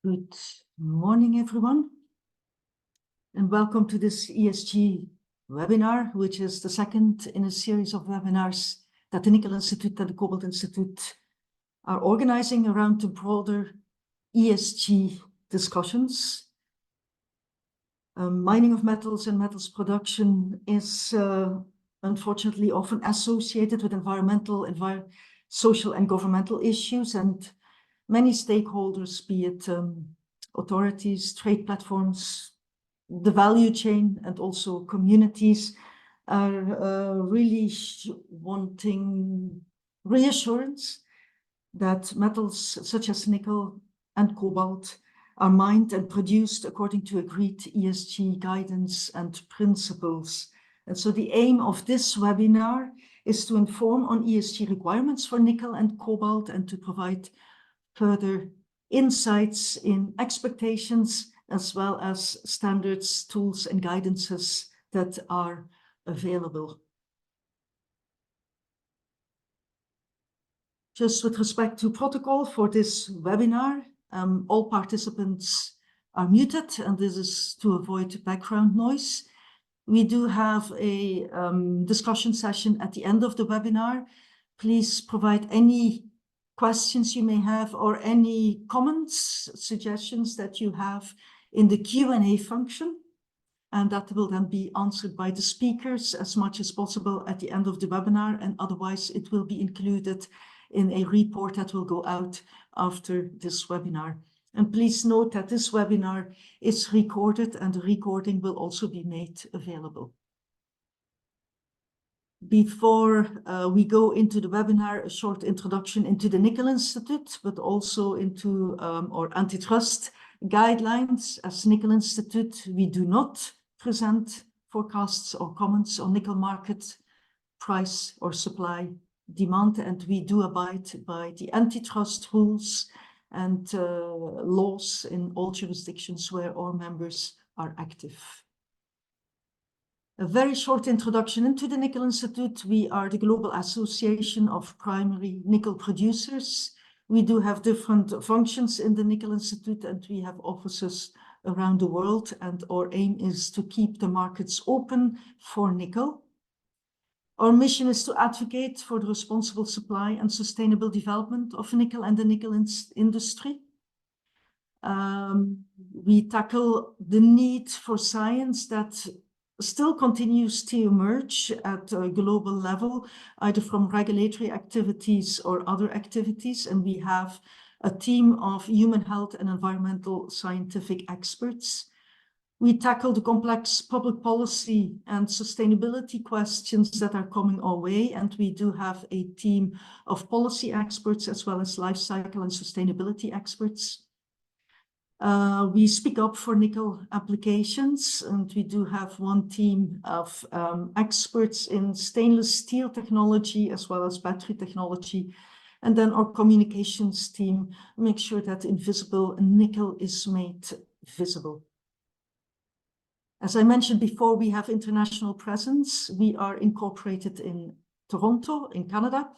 Good morning, everyone, and welcome to this ESG webinar, which is the second in a series of webinars that the Nickel Institute and the Cobalt Institute are organizing around the broader ESG discussions. Mining of metals and metals production is unfortunately often associated with environmental, social and governmental issues, and many stakeholders, be it authorities, trade platforms, the value chain, and also communities are really wanting reassurance that metals such as nickel and cobalt are mined and produced according to agreed ESG guidance and principles. And so the aim of this webinar is to inform on ESG requirements for nickel and cobalt and to provide further insights in expectations as well as standards, tools and guidances that are available. Just with respect to protocol for this webinar, all participants are muted, and this is to avoid background noise. We do have a discussion session at the end of the webinar. Please provide any questions you may have or any comments, suggestions that you have in the Q&A function, and that will then be answered by the speakers as much as possible at the end of the webinar, and otherwise it will be included in a report that will go out after this webinar. And please note that this webinar is recorded and the recording will also be made available. Before we go into the webinar, a short introduction into the Nickel Institute, but also into our antitrust guidelines. As Nickel Institute, we do not present forecasts or comments on nickel market price or supply demand, and we do abide by the antitrust rules and laws in all jurisdictions where our members are active. A very short introduction into the Nickel Institute. We are the Global Association of Primary Nickel Producers. We do have different functions in the Nickel Institute, and we have offices around the world, and our aim is to keep the markets open for nickel. Our mission is to advocate for the responsible supply and sustainable development of nickel and the nickel industry. We tackle the need for science that still continues to emerge at a global level, either from regulatory activities or other activities. And we have a team of human health and environmental scientific experts. We tackle the complex public policy and sustainability questions that are coming our way. And we do have a team of policy experts as well as life cycle and sustainability experts. We speak up for nickel applications, and we do have one team of experts in stainless steel technology as well as battery technology. And then our communications team makes sure that invisible nickel is made visible. As I mentioned before, we have international presence. We are incorporated in Toronto, in Canada.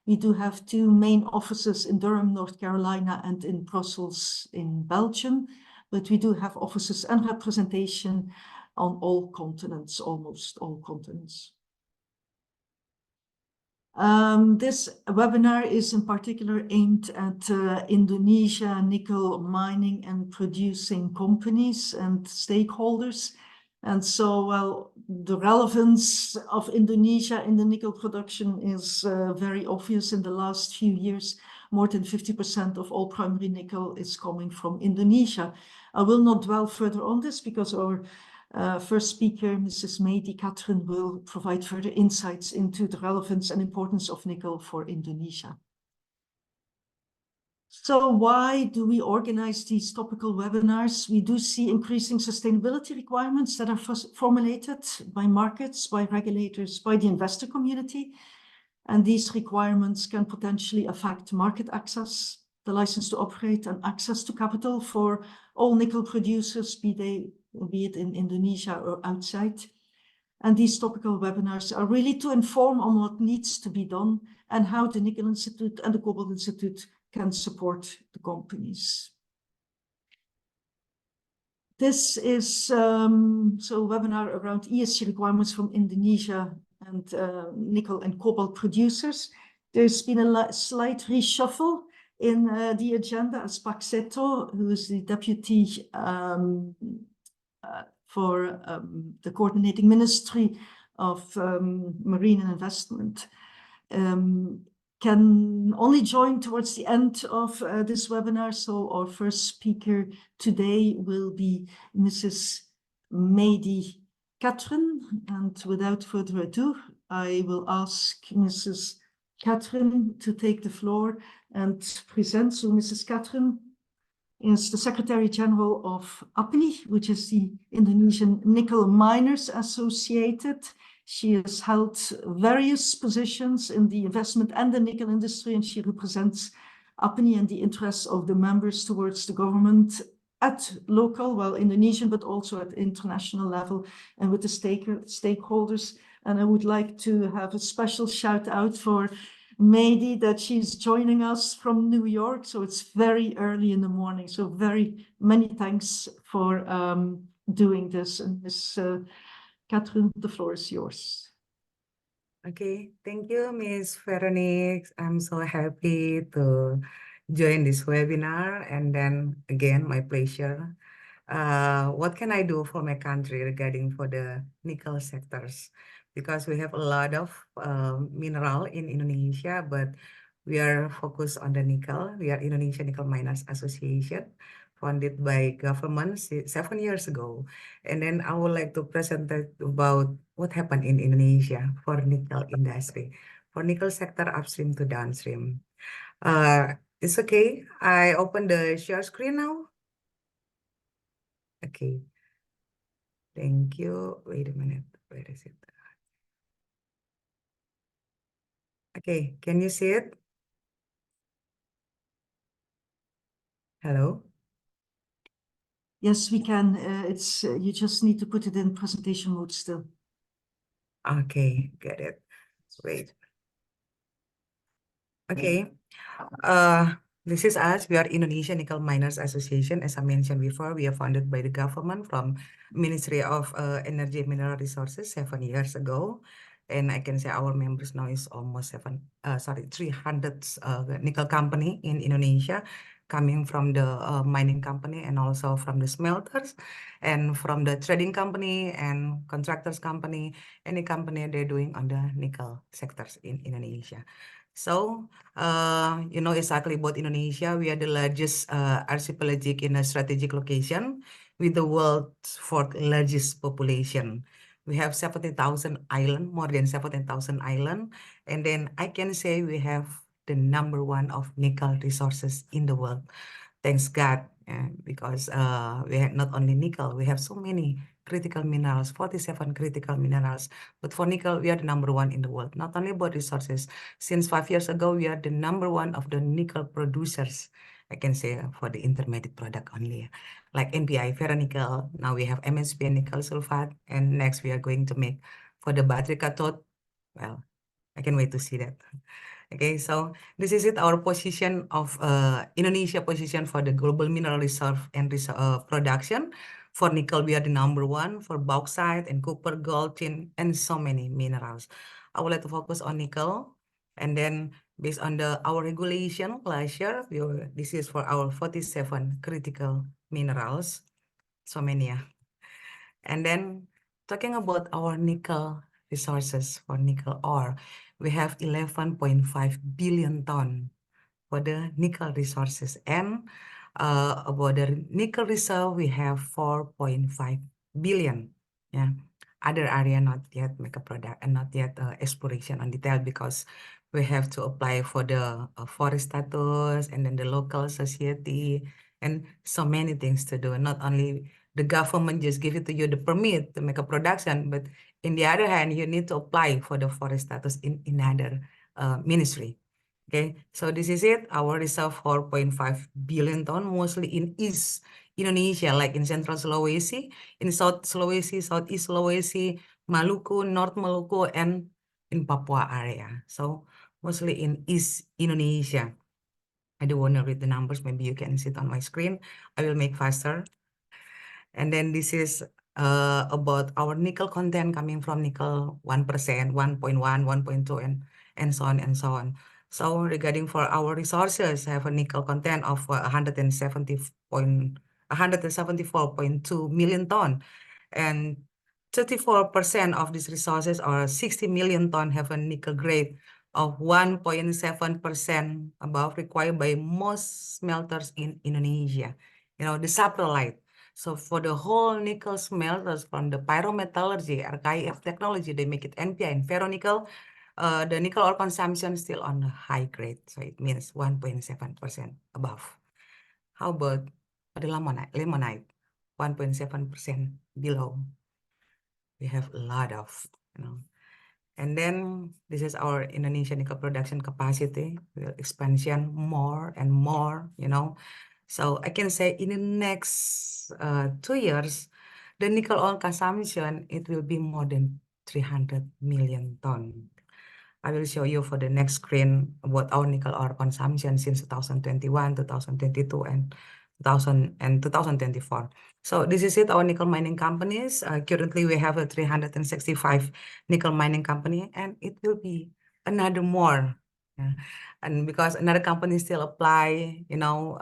We do have two main offices in Durham, North Carolina, and in Brussels, in Belgium. But we do have offices and representation on all continents, almost all continents. This webinar is in particular aimed at Indonesia nickel mining and producing companies and stakeholders. And so, well, the relevance of Indonesia in the nickel production is very obvious in the last few years. More than 50% of all primary nickel is coming from Indonesia. I will not dwell further on this because our first speaker, Mrs. Mehdi Catherine, will provide further insights into the relevance and importance of nickel for Indonesia. So why do we organize these topical webinars? We do see increasing sustainability requirements that are formulated by markets, by regulators, by the investor community. And these requirements can potentially affect market access, the license to operate, and access to capital for all nickel producers, be it in Indonesia or outside. And these topical webinars are really to inform on what needs to be done and how the Nickel Institute and the Cobalt Institute can support the companies. This is so a webinar around ESG requirements from Indonesia and nickel and cobalt producers. There's been a slight reshuffle in the agenda as Seto, who is the deputy for the coordinating ministry of marine and investment, can only join towards the end of this webinar. So our first speaker today will be Mrs. Mehdi Catherine. And without further ado, I will ask Mrs. Catherine to take the floor and present. So Mrs. Catherine is the Secretary General of APNI, which is the Indonesian Nickel Miners Associated. She has held various positions in the investment and the nickel industry, and she represents APNI and the interests of the members towards the government at local, well, Indonesian, but also at international level and with the stakeholders. And I would like to have a special shout out for Mehdi, that she's joining us from New York. So it's very early in the morning. So very many thanks for doing this. And Ms. Catherine, the floor is yours. Okay, thank you, Miss Veronique. I'm so happy to join this webinar. And then again, my pleasure. What can I do for my country regarding for the nickel sectors? Because we have a lot of mineral in Indonesia, but we are focused on the nickel. We are Indonesian Nickel Miners Association, founded by government 7 years ago. And then I would like to present about what happened in Indonesia for nickel industry, for nickel sector upstream to downstream. It's okay. I open the share screen now. Okay. Thank you. Wait a minute. Where is it? Okay. Can you see it? Hello? Yes, we can. It's you just need to put it in presentation mode still. Okay. Get it. Wait. Okay. This is us. We are Indonesian Nickel Miners Association. As I mentioned before, we are founded by the government from Ministry of Energy and Mineral Resources 7 years ago. And I can say our members now is almost 300 nickel company in Indonesia, coming from the mining company and also from the smelters and from the trading company and contractors company, any company they're doing on the nickel sectors in Indonesia. So, you know exactly about Indonesia. We are the largest archipelagic in a strategic location with the world's fourth largest population. We have 70,000 islands, more than 70,000 islands. And then I can say we have the #1 of nickel resources in the world. Thanks God, because we have not only nickel, we have so many critical minerals, 47 critical minerals. But for nickel, we are the #1 in the world. Not only about resources. Since 5 years ago, we are the #1 of the nickel producers. I can say for the intermediate product only, like NPI, ferronickel. Now we have MSP and nickel sulfate, and next we are going to make for the battery cathode. Well, I can wait to see that. Okay, so this is it, our position of Indonesia position for the global mineral reserve and production. For nickel, we are the #1 for bauxite and copper, gold, tin, and so many minerals. I would like to focus on nickel, and then based on our regulation last year, this is for our 47 critical minerals, so many. And then talking about our nickel resources for nickel ore, we have 11.5 billion ton for the nickel resources, and about the nickel reserve, we have 4.5 billion. Yeah, other area not yet make a product and not yet exploration on detail, because we have to apply for the forest status and then the local society and so many things to do. Not only the government just give it to you the permit to make a production, but in the other hand, you need to apply for the forest status in another ministry. Okay, so this is it. Our reserve 4.5 billion ton, mostly in East Indonesia, like in Central Sulawesi, in South Sulawesi, Southeast Sulawesi, Maluku, North Maluku, and in Papua area. So mostly in East Indonesia. I don't want to read the numbers. Maybe you can see it on my screen. I will make faster. And then this is about our nickel content coming from nickel 1%, 1.1, 1.2, and so on and so on. So regarding for our resources, have a nickel content of 174.2 million ton, and 34% of these resources, or 60 million ton, have a nickel grade of 1.7% above required by most smelters in Indonesia. You know, the saprolite. So for the whole nickel smelters from the pyrometallurgy, RKIF technology, they make it NPI and ferronickel. The nickel ore consumption still on the high grade, so it means 1.7% above. How about the limonite, 1.7% below. We have a lot of, you know. And then this is our Indonesian nickel production capacity. We'll expansion more and more, you know. So I can say in the next 2 years, the nickel ore consumption, it will be more than 300 million ton. I will show you for the next screen about our nickel ore consumption since 2021, 2022, and 2024. So this is it, our nickel mining companies. Currently, we have a 365 nickel mining company, and it will be another more. Yeah. And because another company still apply, you know,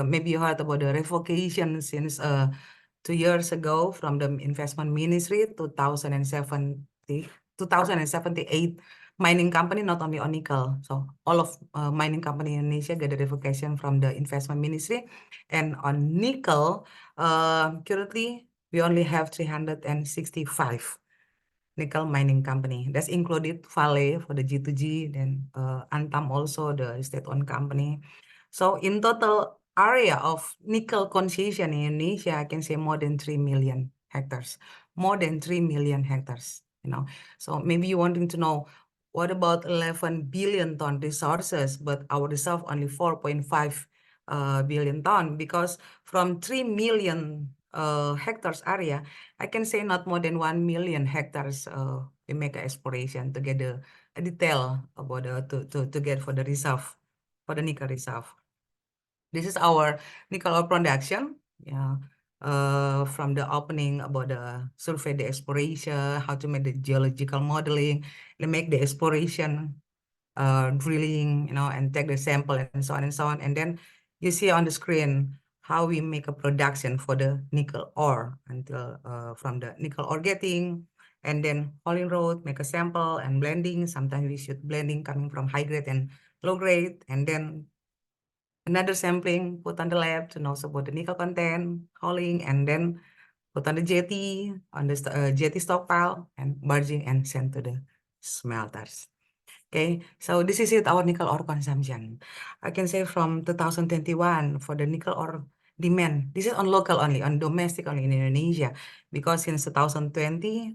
maybe you heard about the revocation since 2 years ago from the investment ministry, 2078 mining company, not only on nickel. So all of mining company in Indonesia get a revocation from the investment ministry. And on nickel, currently we only have 365 nickel mining company. That's included Vale for the G2G, then Antam also, the state-owned company. So in total area of nickel concession in Indonesia, I can say more than 3 million hectares. More than 3 million hectares, you know. So maybe you wanting to know, what about 11 billion ton resources, but our reserve only 4.5 billion ton? Because from 3 million hectares area, I can say not more than 1 million hectares we make an exploration to get a detail about to get for the reserve, for the nickel reserve. This is our nickel ore production. Yeah. From the opening about the survey, the exploration, how to make the geological modeling, to make the exploration, drilling, you know, and take the sample and so on and so on. And then you see on the screen how we make a production for the nickel ore until from the nickel ore getting, and then hauling road, make a sample and blending. Sometimes we should blending coming from high grade and low grade, and then another sampling put on the lab to know about the nickel content, hauling, and then put on the jetty, on the jetty stockpile, and barging and sent to the smelters. Okay, so this is it, our nickel ore consumption. I can say from 2021 for the nickel ore demand, this is on local only, on domestic only in Indonesia, because since 2020,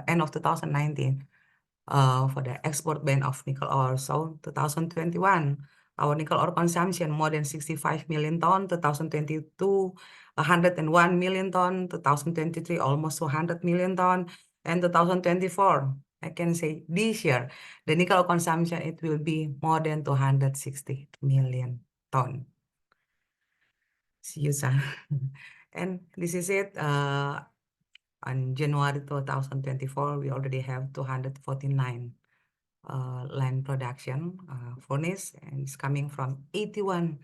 end of 2019, for the export ban of nickel ore. So 2021, our nickel ore consumption more than 65 million ton, 2022, 101 million ton, 2023, almost 200 million ton, and 2024, I can say this year, the nickel consumption, it will be more than 260 million ton. See you, sir. And this is it. On January 2024, we already have 249 land production furnace, and it's coming from 81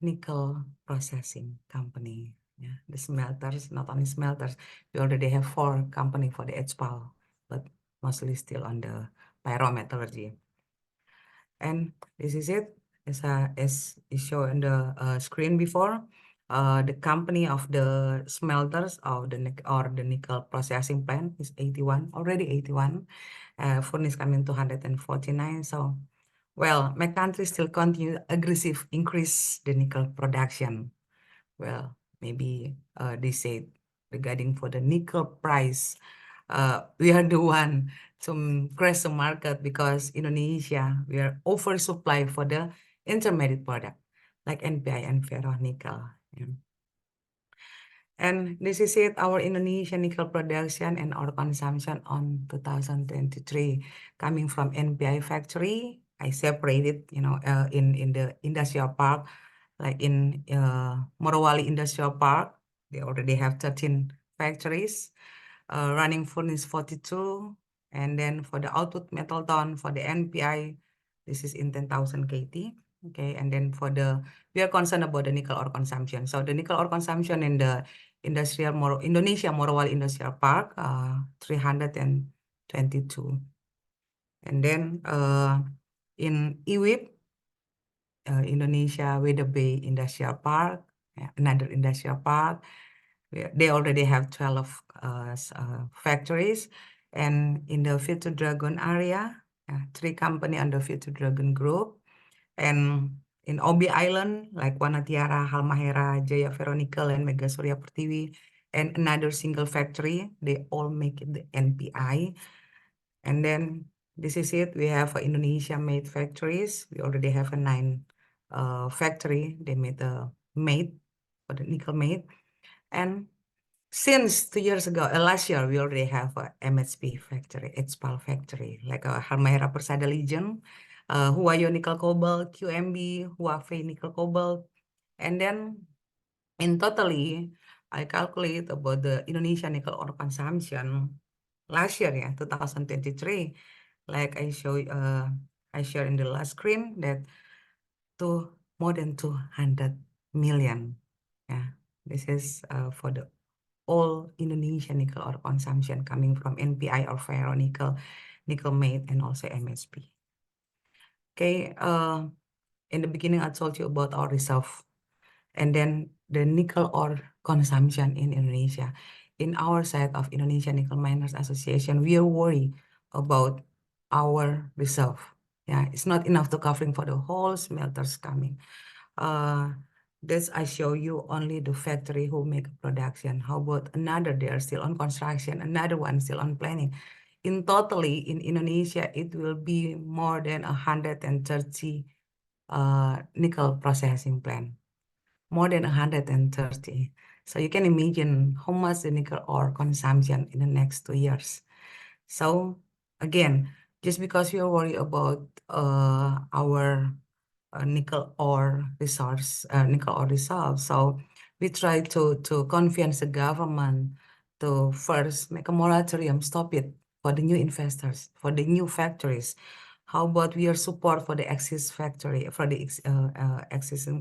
nickel processing company. Yeah, the smelters, not only smelters, we already have 4 company for the HPAL, but mostly still on the pyrometallurgy. And this is it, as is shown on the screen before. The company of the smelters or the nickel processing plant is 81, already 81. Furnace coming 249. So, well, my country still continue aggressive increase the nickel production. Well, maybe they said regarding for the nickel price, we are the one to crash the market because Indonesia, we are oversupply for the intermediate product like NPI and ferronickel. Yeah. And this is it, our Indonesian nickel production and our consumption on 2023 coming from NPI factory. I separated, you know, in the industrial park, like in Morowali Industrial Park, They already have 13 factories, running furnace 42. And then for the output metal ton, for the NPI, this is in 10,000 KT. Okay, and then we are concerned about the nickel ore consumption. So the nickel ore consumption in the Indonesia Morowali Industrial Park, 322. And then in IWIP, Indonesia Weda Bay Industrial Park, another industrial park. They already have 12 factories. And in the Future Dragon area, 3 companies under Future Dragon Group. And in Obi Island, like Wanatiara, Halmahera, Jaya Veronique, and Mega Surya Pertiwi, and another single factory, they all make it the NPI. And then this is it. We have Indonesia-made factories. We already have a 9 factory. They made the mate for the nickel mate. And since 2 years ago, last year, we already have a MHP factory, HPAL factory, like a Halmahera Persada Legion, Huayo Nickel Cobalt, QMB, Huawei Nickel Cobalt. And then in totally, I calculate about the Indonesian nickel ore consumption last year, 2023, like I shared in the last screen, that more than 200 million. This is for the all Indonesian nickel ore consumption coming from NPI or ferronickel, nickel mate, and also MSP. Okay, in the beginning I told you about our reserve, and then the nickel ore consumption in Indonesia. In our side of Indonesian Nickel Miners Association, we are worried about our reserve. It's not enough to covering for the whole smelters coming. This I show you only the factory who make production. How about another? They are still on construction. Another one still on planning. In totally in Indonesia, it will be more than 130 nickel processing plant. More than 130. So you can imagine how much the nickel ore consumption in the next 2 years. So again, just because we are worried about our nickel ore resource, so we try to convince the government to first make a moratorium, stop it for the new investors, for the new factories. How about we are support for the existing factory, for the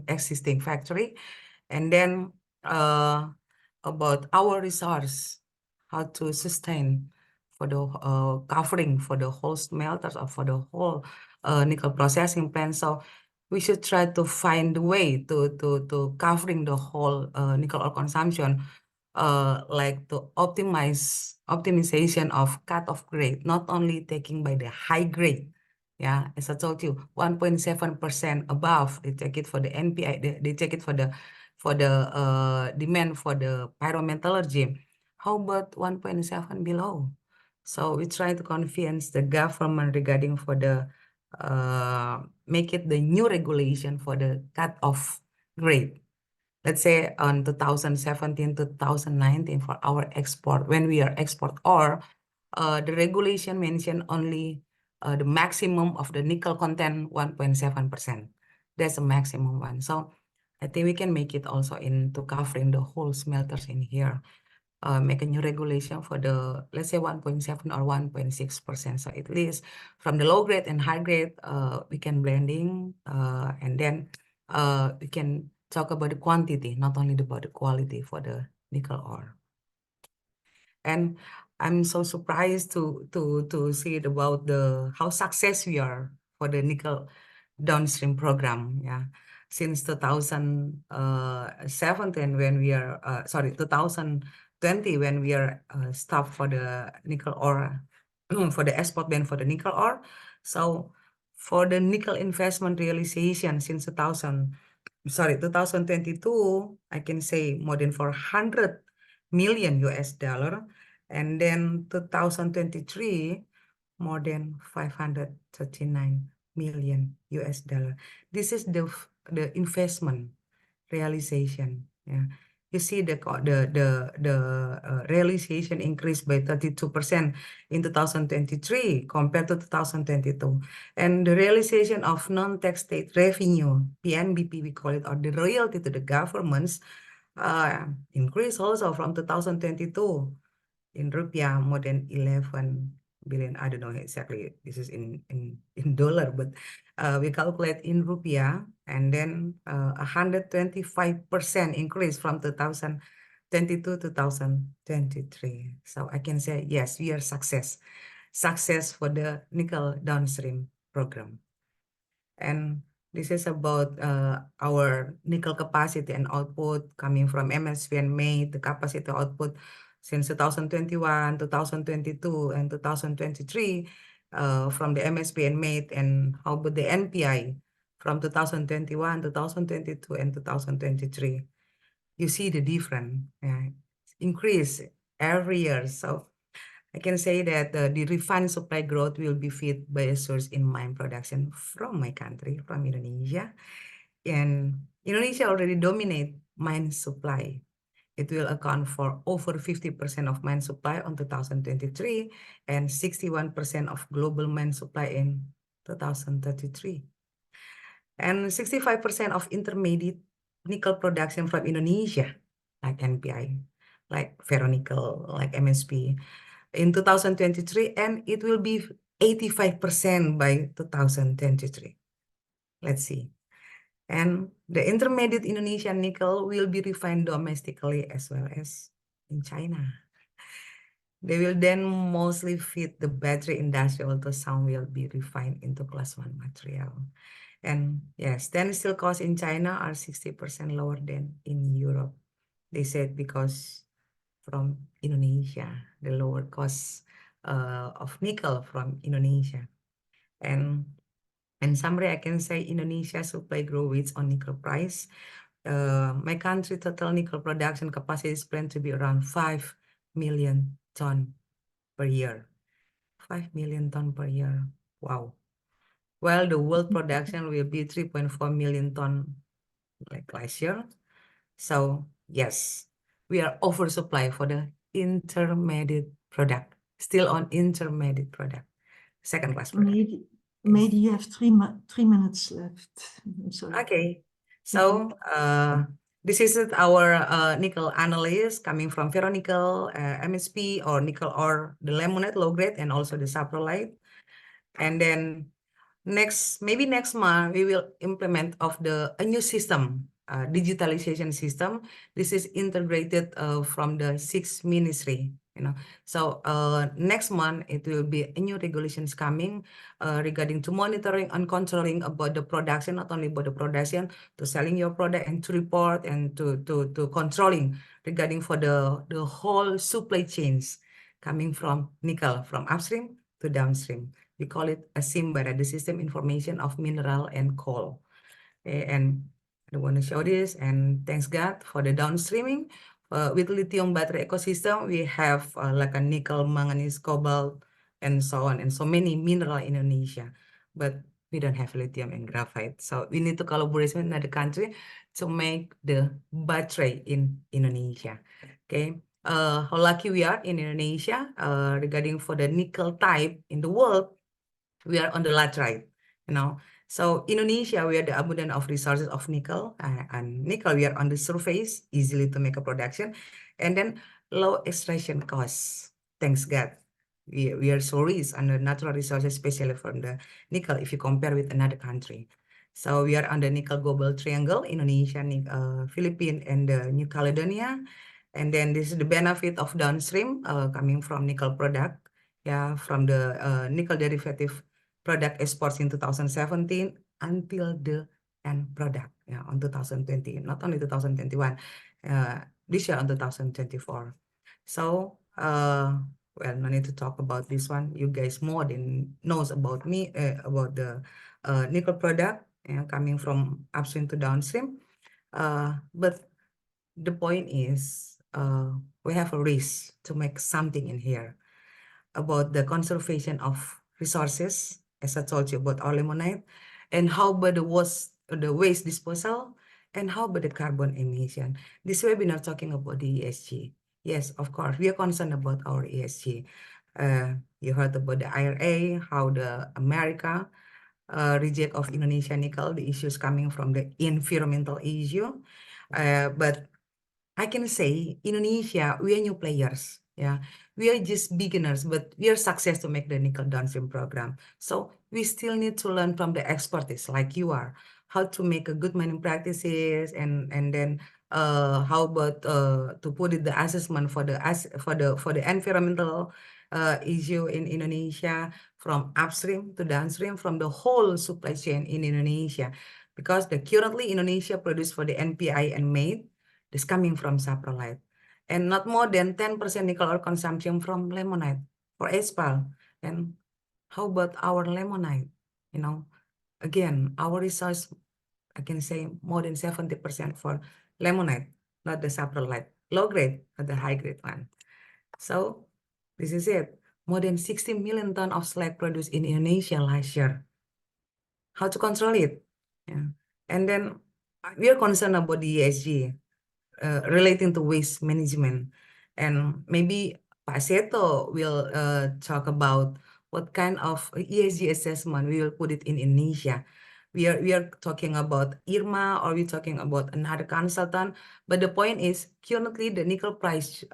existing factory, and then about our resource, how to sustain for the covering for the whole smelters or for the whole nickel processing plant. So we should try to find a way to covering the whole nickel ore consumption, like to optimization of cut-off grade, not only taking by the high grade. As I told you, 1.7% above, they take it for the NPI, they take it for the demand for the pyrometallurgy. How about 1.7 below? So we try to convince the government regarding for the make it the new regulation for the cut-off grade. Let's say on 2017 to 2019 for our export, when we are export ore, the regulation mentioned only the maximum of the nickel content 1.7%. That's the maximum one. So I think we can make it also into covering the whole smelters in here. Make a new regulation for the, let's say 1.7 or 1.6%. So at least from the low grade and high grade, we can blending, and then we can talk about the quantity, not only about the quality for the nickel ore. And I'm so surprised to see it about how success we are for the nickel downstream program. Since 2017 when we are 2020 when we are stopped for the nickel ore for the export ban for the nickel ore. So for the nickel investment realization since 2022, I can say more than 400 million US dollar, and then 2023 more than 539 million US dollar. This is the investment realization. You see the realization increased by 32% in 2023 compared to 2022, and the realization of non-tax state revenue, PNBP we call it, or the royalty to the governments, increase also from 2022 in rupiah, more than 11 billion. I don't know exactly, this is in dollar, but we calculate in rupiah, and then 125% increase from 2022 to 2023. So I can say, yes, we are success for the nickel downstream program. And this is about our nickel capacity and output coming from MSP and made the capacity output since 2021, 2022, and 2023 from the MSP and made, and how about the NPI from 2021, 2022, and 2023. You see the difference increase every year. So I can say that the refined supply growth will be fed by a source in mine production from my country, from Indonesia. And Indonesia already dominate mine supply. It will account for over 50% of mine supply on 2023 and 61% of global mine supply in 2033. And 65% of intermediate nickel production from Indonesia, like NPI, like Veronique, like MSP, in 2023, and it will be 85% by 2023. Let's see. And the intermediate Indonesian nickel will be refined domestically as well as in China. They will then mostly feed the battery industry, although some will be refined into class 1 material. And yes, stainless steel costs in China are 60% lower than in Europe. They said because from Indonesia, the lower cost of nickel from Indonesia. And in summary, I can say Indonesia supply growth on nickel price. My country total nickel production capacity is planned to be around 5 million ton per year. 5 million ton per year. Wow. While the world production will be 3.4 million ton like last year. So yes, we are oversupply for the intermediate product, still on intermediate product, second class product. Maybe you have 3 minutes left. I'm sorry. Okay, so this is our nickel analysis coming from Veronique, MSP, or nickel ore, the limonite low grade, and also the saprolite. And then maybe next month we will implement a new system, digitalization system. This is integrated from the 6th ministry, So next month it will be a new regulations coming regarding to monitoring and controlling about the production, not only about the production, to selling your product and to report and to controlling regarding for the whole supply chains coming from nickel, from upstream to downstream. We call it a SIMBARA, the System Information of Mineral and Coal. And I want to show this, and thanks God for the downstreaming. With lithium battery ecosystem, we have like a nickel, manganese, cobalt, and so on, and so many mineral in Indonesia. But we don't have lithium and graphite. So we need to collaborate with another country to make the battery in Indonesia. Okay. How lucky we are in Indonesia regarding for the nickel type in the world. We are on the laterite, So Indonesia, we are the abundant of resources of nickel, and nickel, we are on the surface, easily to make a production, and then low extraction costs. Thanks God. We are so rich on the natural resources, especially from the nickel, if you compare with another country. So we are on the nickel global triangle, Indonesia, Philippines, and New Caledonia. And then this is the benefit of downstream coming from nickel product, from the nickel derivative product exports in 2017 until the end product on 2020, not only 2021, this year on 2024. So well, no need to talk about this one. You guys more than knows about me, about the nickel product coming from upstream to downstream. But the point is we have a risk to make something in here about the conservation of resources, as I told you about our limonite, and how about the waste disposal, and how about the carbon emission. This webinar talking about the ESG. Yes, of course, we are concerned about our ESG. You heard about the IRA, how the America reject of Indonesia nickel, the issues coming from the environmental issue. But I can say Indonesia, we are new players. Yeah, we are just beginners, but we are success to make the nickel downstream program. So we still need to learn from the expertise like you are, how to make a good mining practices, and then how about to put it the assessment for the environmental issue in Indonesia, from upstream to downstream, from the whole supply chain in Indonesia, because the currently Indonesia produce for the NPI and made is coming from saprolite, and not more than 10% nickel ore consumption from limonite for asphalt. And how about our limonite? You know, again, our resource, I can say more than 70% for limonite, not the saprolite, low grade, not the high grade one. So this is it. More than 60 million tons of slag produced in Indonesia last year. How to control it? Yeah. And then we are concerned about the ESG. Relating to waste management, and maybe Pak Seto will talk about what kind of ESG assessment we will put it in Indonesia. We are talking about IRMA, or we're talking about another consultant, but the point is currently the nickel price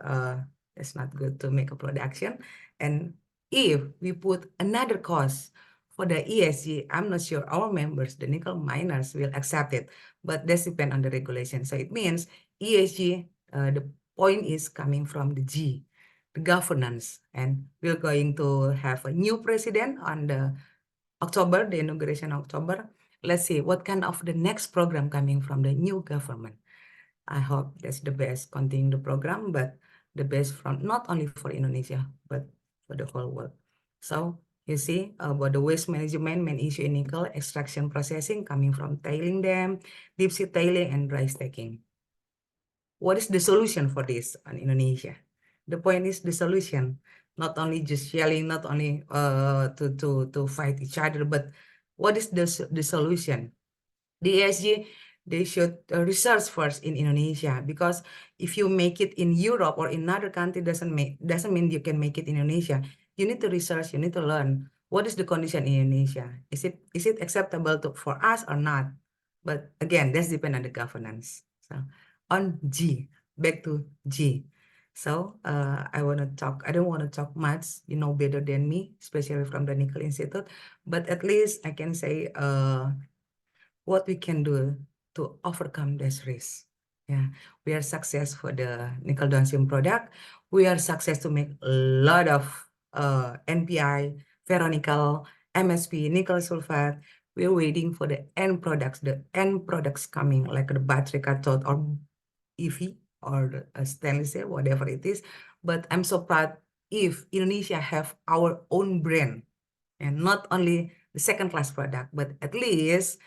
is not good to make a production, and if we put another cost for the ESG, I'm not sure our members, the nickel miners, will accept it, but that depends on the regulation. So it means ESG, the point is coming from the G, the governance, and we're going to have a new president on the October, the inauguration October. Let's see what kind of the next program coming from the new government. I hope that's the best continue the program, but the best from not only for Indonesia, but for the whole world. So you see about the waste management, main issue in nickel extraction processing coming from tailing dam, deep sea tailing, and dry stacking. What is the solution for this in Indonesia? The point is the solution, not only just yelling, not only to fight each other, but what is the solution? The ESG, they should research first in Indonesia, because if you make it in Europe or in another country doesn't mean you can make it in Indonesia. You need to research, you need to learn what is the condition in Indonesia. Is it acceptable for us or not? But again, that's depend on the governance. So on G, back to G. So I don't want to talk much, you know better than me, especially from the Nickel Institute, but at least I can say what we can do to overcome this risk. Yeah, we are success for the nickel downstream product. We are success to make a lot of NPI, ferronickel, MSP, nickel sulfate. We're waiting for the end products coming, like the battery cathode or EV or stainless steel, whatever it is. But I'm so proud if Indonesia have our own brand, and not only the second-class product, but at least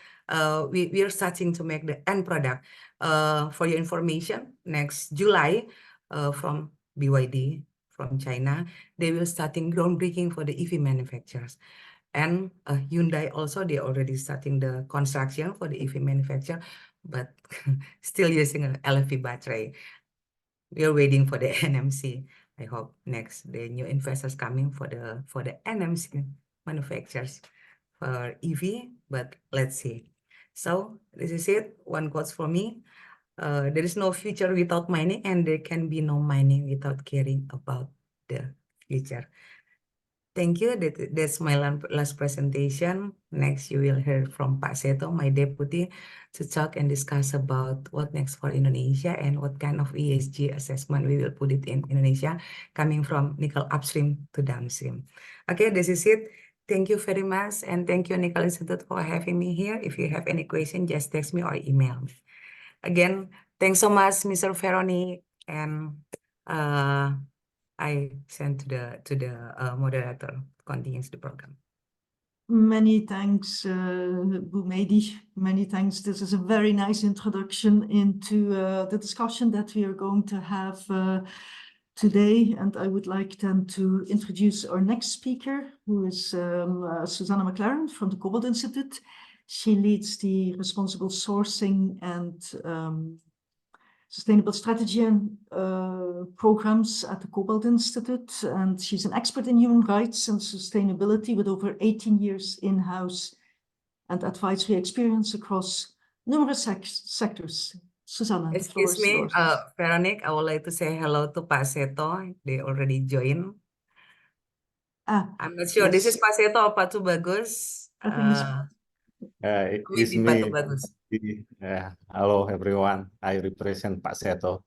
we are starting to make the end product. For your information, next July, from BYD, from China, they will starting groundbreaking for the EV manufacturers. And Hyundai also, they already starting the construction for the EV manufacturer, but still using an LFP battery. We are waiting for the NMC. I hope next the new investors coming for the NMC manufacturers for EV, but let's see. So this is it. One quote for me. There is no future without mining, and there can be no mining without caring about the future. Thank you. That's my last presentation. Next, you will hear from Pak Seto, my deputy, to talk and discuss about what next for Indonesia and what kind of ESG assessment we will put it in Indonesia, coming from nickel upstream to downstream. Okay, this is it. Thank you very much, and thank you, Nickel Institute, for having me here. If you have any question, just text me or email me. Again, thanks so much, Mr. Veronique, and I send to the moderator continues the program. Many thanks, Bu Mehdi. Many thanks. This is a very nice introduction into the discussion that we are going to have today. And I would like then to introduce our next speaker, who is Susanna McLaren from the Cobalt Institute. She leads the responsible sourcing and sustainable strategy and programs at the Cobalt Institute, and she's an expert in human rights and sustainability with over 18 years in-house and advisory experience across numerous sectors, Susanna, the floor Excuse is me, yours. Veronique, I would like to say hello to Pak Seto. They already joined. I'm not sure. This is Yes, Pak Seto or Pak Tubagus. I think it's It's Maybe Pak me. Tubagus. Hello everyone. I represent Pak Seto.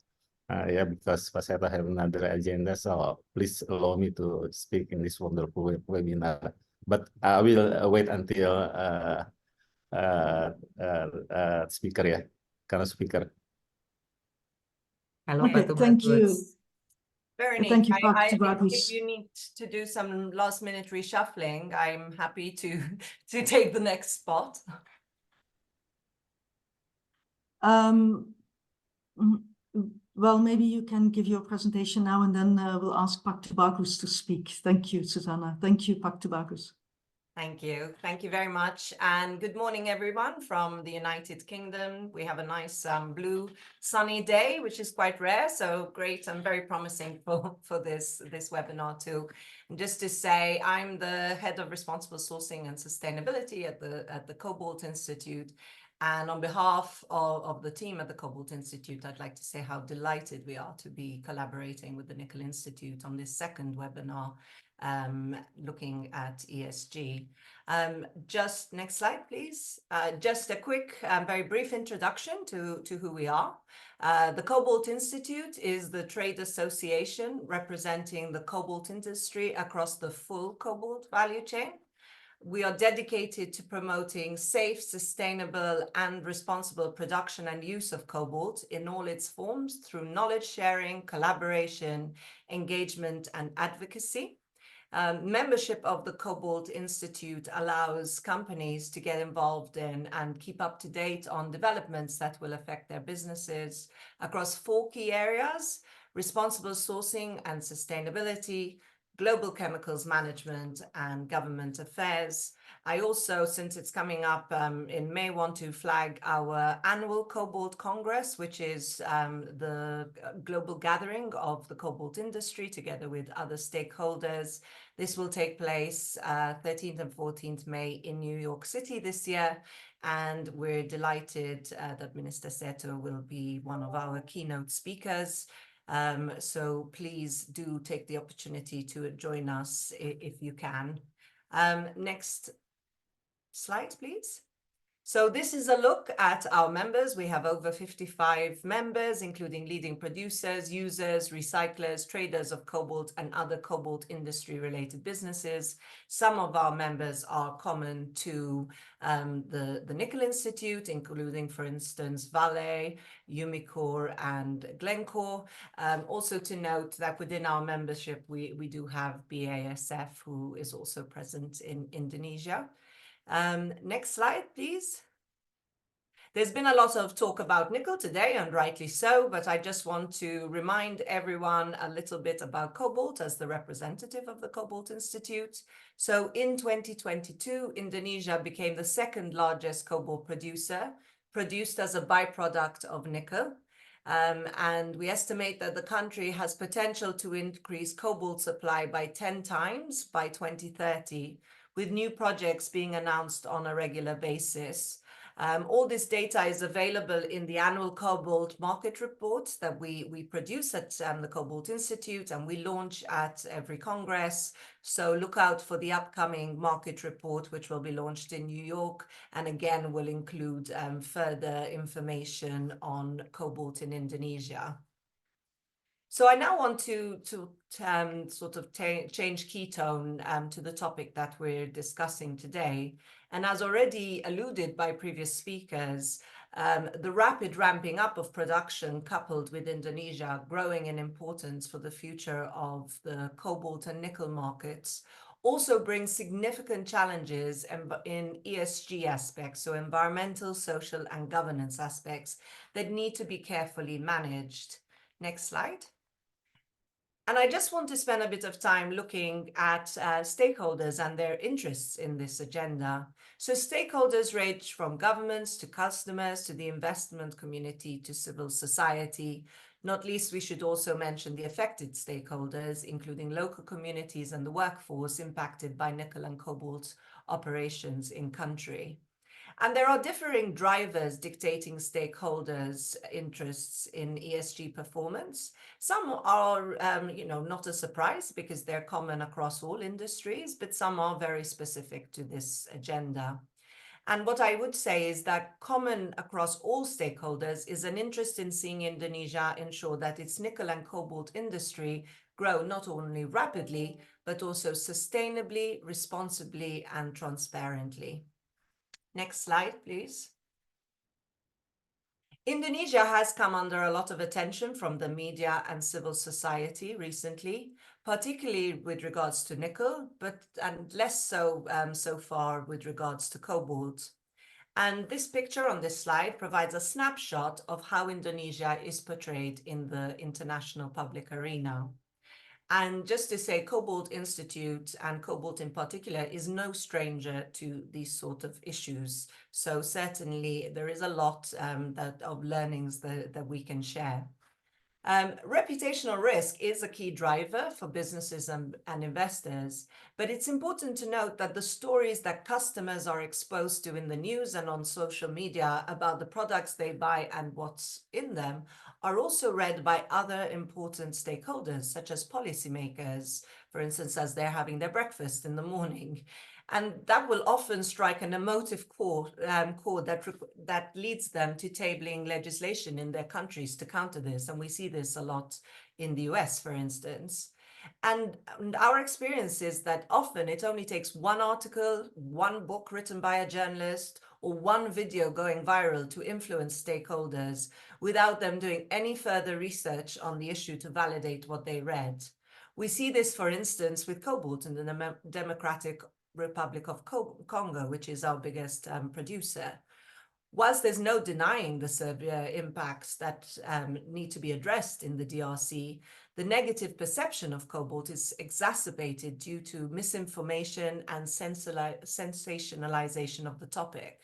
Yeah, because Pak Seto have another agenda, so please allow me to speak in this wonderful webinar. But I will wait until speaker ya, karena speaker. Hello, okay. Pak Thank Tubagus. you. Veronique, Thank you, Pak if Tubagus. you need to do some last minute reshuffling, I'm happy to take the next spot. Well, maybe you can give your presentation now, and then we'll ask Pak Tubagus to speak. Thank you, Susanna. Thank you, Pak Tubagus. Thank you. Thank you very much. And good morning, everyone from the United Kingdom. We have a nice blue sunny day, which is quite rare. So great and very promising for this webinar too. And just to say, I'm the head of responsible sourcing and sustainability at the Cobalt Institute. And on behalf of the team at the Cobalt Institute, I'd like to say how delighted we are to be collaborating with the Nickel Institute on this second webinar looking at ESG. Just next slide, please. Just a quick, very brief introduction to who we are. The Cobalt Institute is the trade association representing the cobalt industry across the full cobalt value chain. We are dedicated to promoting safe, sustainable, and responsible production and use of cobalt in all its forms through knowledge sharing, collaboration, engagement, and advocacy. Membership of the Cobalt Institute allows companies to get involved in and keep up to date on developments that will affect their businesses across 4 key areas: responsible sourcing and sustainability, global chemicals management, and government affairs. I also, since it's coming up in May, want to flag our annual Cobalt Congress, which is the global gathering of the cobalt industry together with other stakeholders. This will take place 13th and 14th May in New York City this year. And we're delighted that Minister Seto will be one of our keynote speakers. So please do take the opportunity to join us if you can. Next slide, please. So this is a look at our members. We have over 55 members, including leading producers, users, recyclers, traders of cobalt, and other cobalt industry-related businesses. Some of our members are common to the Nickel Institute, including, for instance, Vale, Umicore, and Glencore. Also to note that within our membership, we do have BASF, who is also present in Indonesia. Next slide, please. There's been a lot of talk about nickel today, and rightly so, but I just want to remind everyone a little bit about cobalt as the representative of the Cobalt Institute. So in 2022, Indonesia became the second largest cobalt producer, produced as a byproduct of nickel. And we estimate that the country has potential to increase cobalt supply by 10 times by 2030, with new projects being announced on a regular basis. All this data is available in the annual cobalt market report that we produce at the Cobalt Institute, and we launch at every Congress. So look out for the upcoming market report, which will be launched in New York, and again will include further information on cobalt in Indonesia. So I now want to sort of change ketone to the topic that we're discussing today. And as already alluded by previous speakers, the rapid ramping up of production coupled with Indonesia growing in importance for the future of the cobalt and nickel markets also brings significant challenges in ESG aspects, so environmental, social, and governance aspects that need to be carefully managed. Next slide. And I just want to spend a bit of time looking at stakeholders and their interests in this agenda. So stakeholders range from governments to customers to the investment community to civil society. Not least, we should also mention the affected stakeholders, including local communities and the workforce impacted by nickel and cobalt operations in country. And there are differing drivers dictating stakeholders' interests in ESG performance. Some are, not a surprise because they're common across all industries, but some are very specific to this agenda. And what I would say is that common across all stakeholders is an interest in seeing Indonesia ensure that its nickel and cobalt industry grow not only rapidly, but also sustainably, responsibly, and transparently. Next slide, please. Indonesia has come under a lot of attention from the media and civil society recently, particularly with regards to nickel, and less so so far with regards to cobalt. And this picture on this slide provides a snapshot of how Indonesia is portrayed in the international public arena. And just to say, Cobalt Institute and cobalt in particular is no stranger to these sort of issues. So certainly there is a lot of learnings that we can share. Reputational risk is a key driver for businesses and investors, but it's important to note that the stories that customers are exposed to in the news and on social media about the products they buy and what's in them are also read by other important stakeholders, such as policymakers, for instance, as they're having their breakfast in the morning. And that will often strike an emotive chord that leads them to tabling legislation in their countries to counter this. And we see this a lot in the US, for instance. And our experience is that often it only takes one article, one book written by a journalist, or one video going viral to influence stakeholders without them doing any further research on the issue to validate what they read. We see this, for instance, with cobalt in the Democratic Republic of Congo, which is our biggest producer. Whilst there's no denying the severe impacts that need to be addressed in the DRC, the negative perception of cobalt is exacerbated due to misinformation and sensationalization of the topic.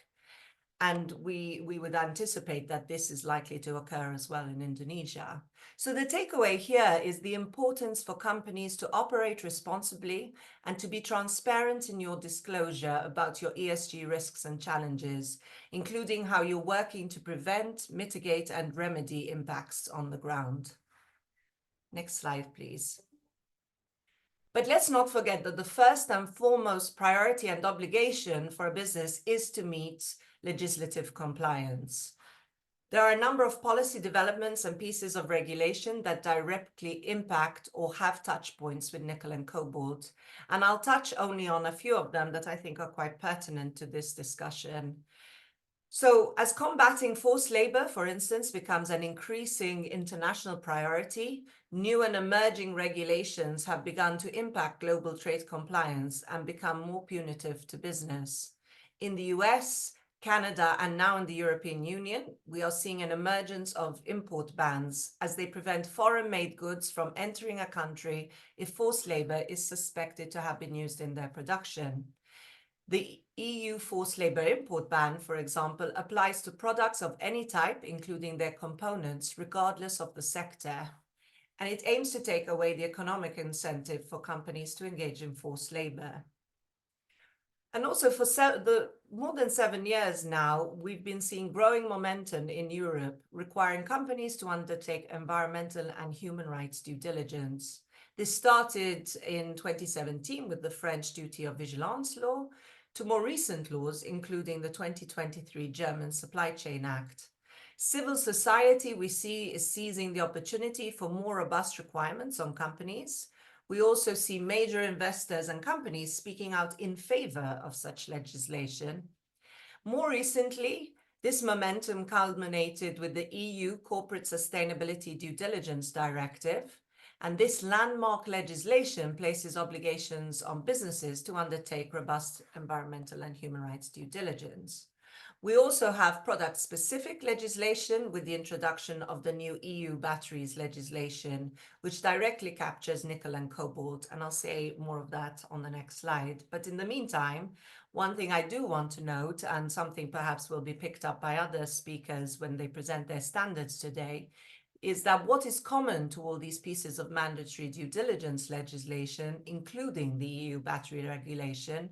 And we would anticipate that this is likely to occur as well in Indonesia. So the takeaway here is the importance for companies to operate responsibly and to be transparent in your disclosure about your ESG risks and challenges, including how you're working to prevent, mitigate, and remedy impacts on the ground. Next slide, please. But let's not forget that the first and foremost priority and obligation for a business is to meet legislative compliance. There are a number of policy developments and pieces of regulation that directly impact or have touch points with nickel and cobalt. And I'll touch only on a few of them that I think are quite pertinent to this discussion. So as combating forced labor, for instance, becomes an increasing international priority, new and emerging regulations have begun to impact global trade compliance and become more punitive to business. In the US, Canada, and now in the European Union, we are seeing an emergence of import bans as they prevent foreign-made goods from entering a country if forced labor is suspected to have been used in their production. The EU forced labor import ban, for example, applies to products of any type, including their components, regardless of the sector. And it aims to take away the economic incentive for companies to engage in forced labor. And also for more than 7 years now, we've been seeing growing momentum in Europe, requiring companies to undertake environmental and human rights due diligence. This started in 2017 with the French Duty of Vigilance law, to more recent laws, including the 2023 German Supply Chain Act. Civil society, we see, is seizing the opportunity for more robust requirements on companies. We also see major investors and companies speaking out in favor of such legislation. More recently, this momentum culminated with the EU Corporate Sustainability Due Diligence Directive, and this landmark legislation places obligations on businesses to undertake robust environmental and human rights due diligence. We also have product-specific legislation with the introduction of the new EU batteries legislation, which directly captures nickel and cobalt, and I'll say more of that on the next slide. But in the meantime, one thing I do want to note, and something perhaps will be picked up by other speakers when they present their standards today, is that what is common to all these pieces of mandatory due diligence legislation, including the EU battery regulation,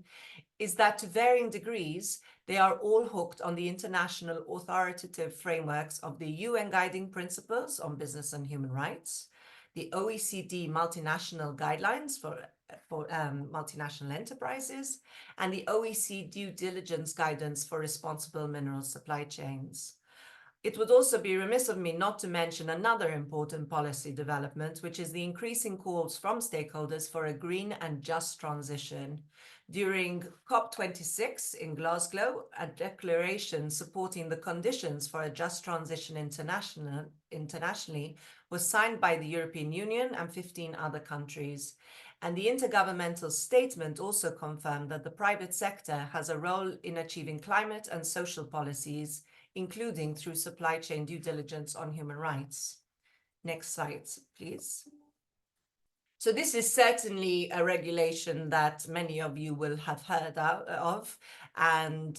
is that to varying degrees, they are all hooked on the international authoritative frameworks of the UN Guiding Principles on Business and Human Rights, the OECD multinational guidelines for multinational enterprises, and the OECD due diligence guidance for responsible mineral supply chains. It would also be remiss of me not to mention another important policy development, which is the increasing calls from stakeholders for a green and just transition. During COP26 in Glasgow, a declaration supporting the conditions for a just transition internationally was signed by the European Union and 15 other countries. And the intergovernmental statement also confirmed that the private sector has a role in achieving climate and social policies, including through supply chain due diligence on human rights. Next slide, please. So this is certainly a regulation that many of you will have heard of, and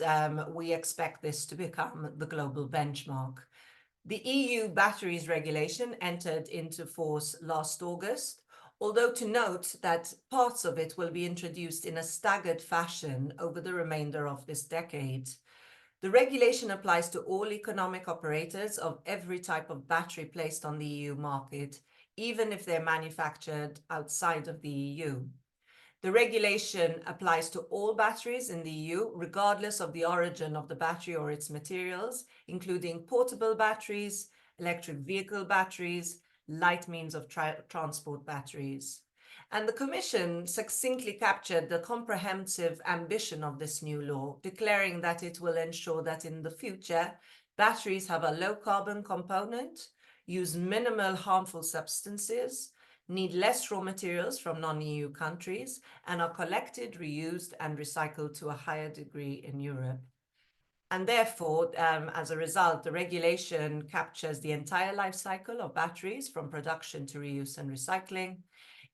we expect this to become the global benchmark. The EU batteries regulation entered into force last August, although to note that parts of it will be introduced in a staggered fashion over the remainder of this decade. The regulation applies to all economic operators of every type of battery placed on the EU market, even if they're manufactured outside of the EU. The regulation applies to all batteries in the EU, regardless of the origin of the battery or its materials, including portable batteries, electric vehicle batteries, light means of transport batteries. And the Commission succinctly captured the comprehensive ambition of this new law, declaring that it will ensure that in the future, batteries have a low carbon component, use minimal harmful substances, need less raw materials from non-EU countries, and are collected, reused, and recycled to a higher degree in Europe. And therefore, as a result, the regulation captures the entire life cycle of batteries from production to reuse and recycling.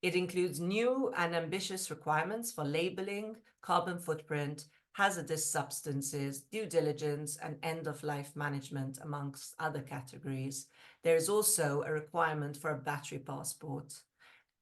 It includes new and ambitious requirements for labeling, carbon footprint, hazardous substances, due diligence, and end-of-life management, amongst other categories. There is also a requirement for a battery passport.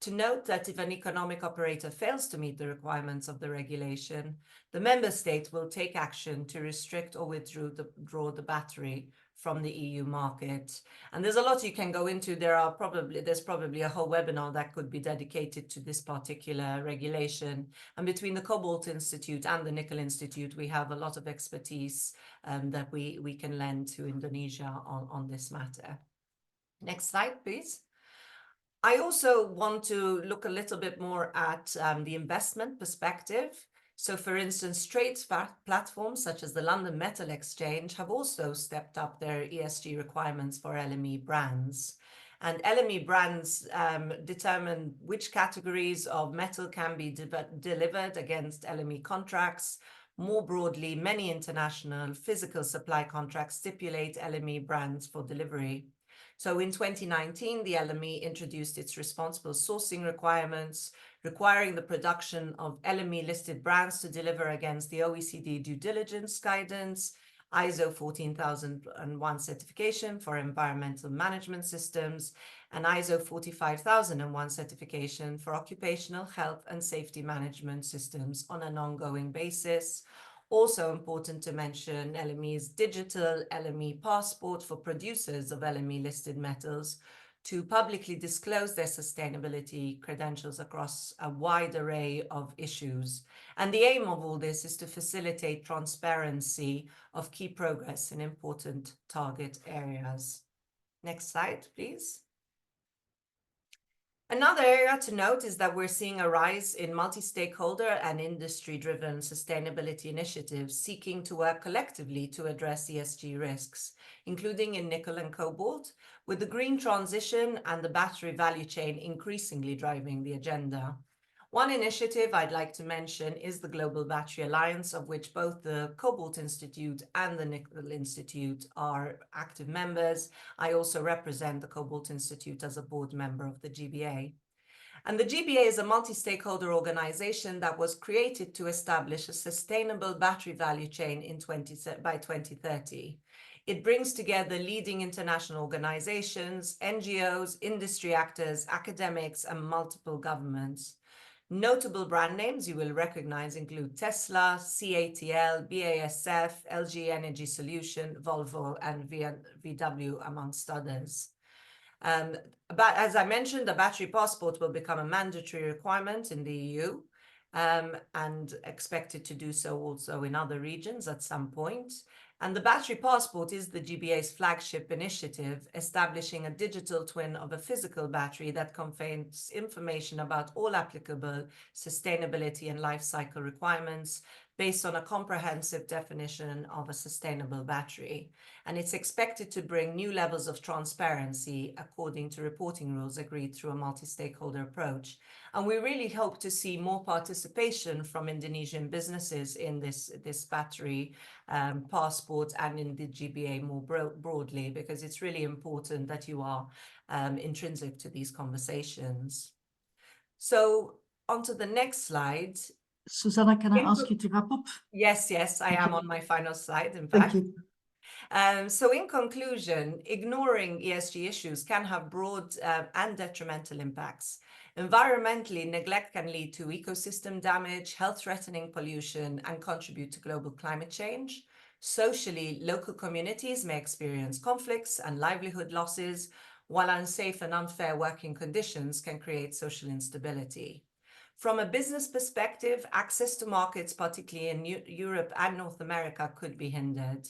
To note that if an economic operator fails to meet the requirements of the regulation, the member state will take action to restrict or withdraw the battery from the EU market. And there's a lot you can go into. There's probably a whole webinar that could be dedicated to this particular regulation. And between the Cobalt Institute and the Nickel Institute, we have a lot of expertise that we can lend to Indonesia on this matter. Next slide, please. I also want to look a little bit more at the investment perspective. So for instance, trade platforms such as the London Metal Exchange have also stepped up their ESG requirements for LME brands. And LME brands determine which categories of metal can be delivered against LME contracts. More broadly, many international physical supply contracts stipulate LME brands for delivery. So in 2019, the LME introduced its responsible sourcing requirements, requiring the production of LME-listed brands to deliver against the OECD due diligence guidance, ISO 14001 certification for environmental management systems, and ISO 45001 certification for occupational health and safety management systems on an ongoing basis. Also important to mention LME's digital LME passport for producers of LME-listed metals to publicly disclose their sustainability credentials across a wide array of issues. And the aim of all this is to facilitate transparency of key progress in important target areas. Next slide, please. Another area to note is that we're seeing a rise in multi-stakeholder and industry-driven sustainability initiatives seeking to work collectively to address ESG risks, including in nickel and cobalt, with the green transition and the battery value chain increasingly driving the agenda. One initiative I'd like to mention is the Global Battery Alliance, of which both the Cobalt Institute and the Nickel Institute are active members. I also represent the Cobalt Institute as a board member of the GBA. And the GBA is a multi-stakeholder organization that was created to establish a sustainable battery value chain by 2030. It brings together leading international organizations, NGOs, industry actors, academics, and multiple governments. Notable brand names you will recognize include Tesla, CATL, BASF, LG Energy Solution, Volvo, and VW, amongst others. But as I mentioned, the battery passport will become a mandatory requirement in the EU and expected to do so also in other regions at some point. And the battery passport is the GBA's flagship initiative, establishing a digital twin of a physical battery that contains information about all applicable sustainability and life cycle requirements based on a comprehensive definition of a sustainable battery. And it's expected to bring new levels of transparency according to reporting rules agreed through a multi-stakeholder approach. And we really hope to see more participation from Indonesian businesses in this battery passport and in the GBA more broadly, because it's really important that you are intrinsic to these conversations. So on to the next slide. Susanna, can I ask you to wrap up? Yes, I am on my final slide, in Thank fact. you. So in conclusion, ignoring ESG issues can have broad and detrimental impacts. Environmentally, neglect can lead to ecosystem damage, health-threatening pollution, and contribute to global climate change. Socially, local communities may experience conflicts and livelihood losses, while unsafe and unfair working conditions can create social instability. From a business perspective, access to markets, particularly in Europe and North America, could be hindered.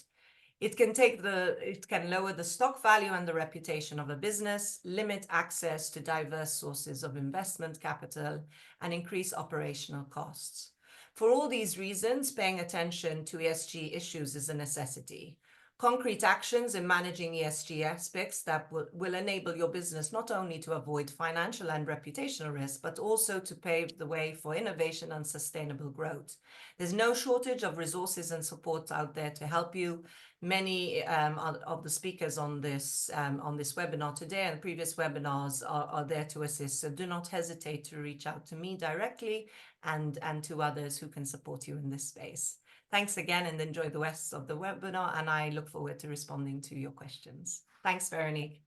It can lower the stock value and the reputation of a business, limit access to diverse sources of investment capital, and increase operational costs. For all these reasons, paying attention to ESG issues is a necessity. Concrete actions in managing ESG aspects that will enable your business not only to avoid financial and reputational risks, but also to pave the way for innovation and sustainable growth. There's no shortage of resources and support out there to help you. Many of the speakers on this webinar today and previous webinars are there to assist. So do not hesitate to reach out to me directly and to others who can support you in this space. Thanks again and enjoy the rest of the webinar, and I look forward to responding to your questions. Thanks, Veronique.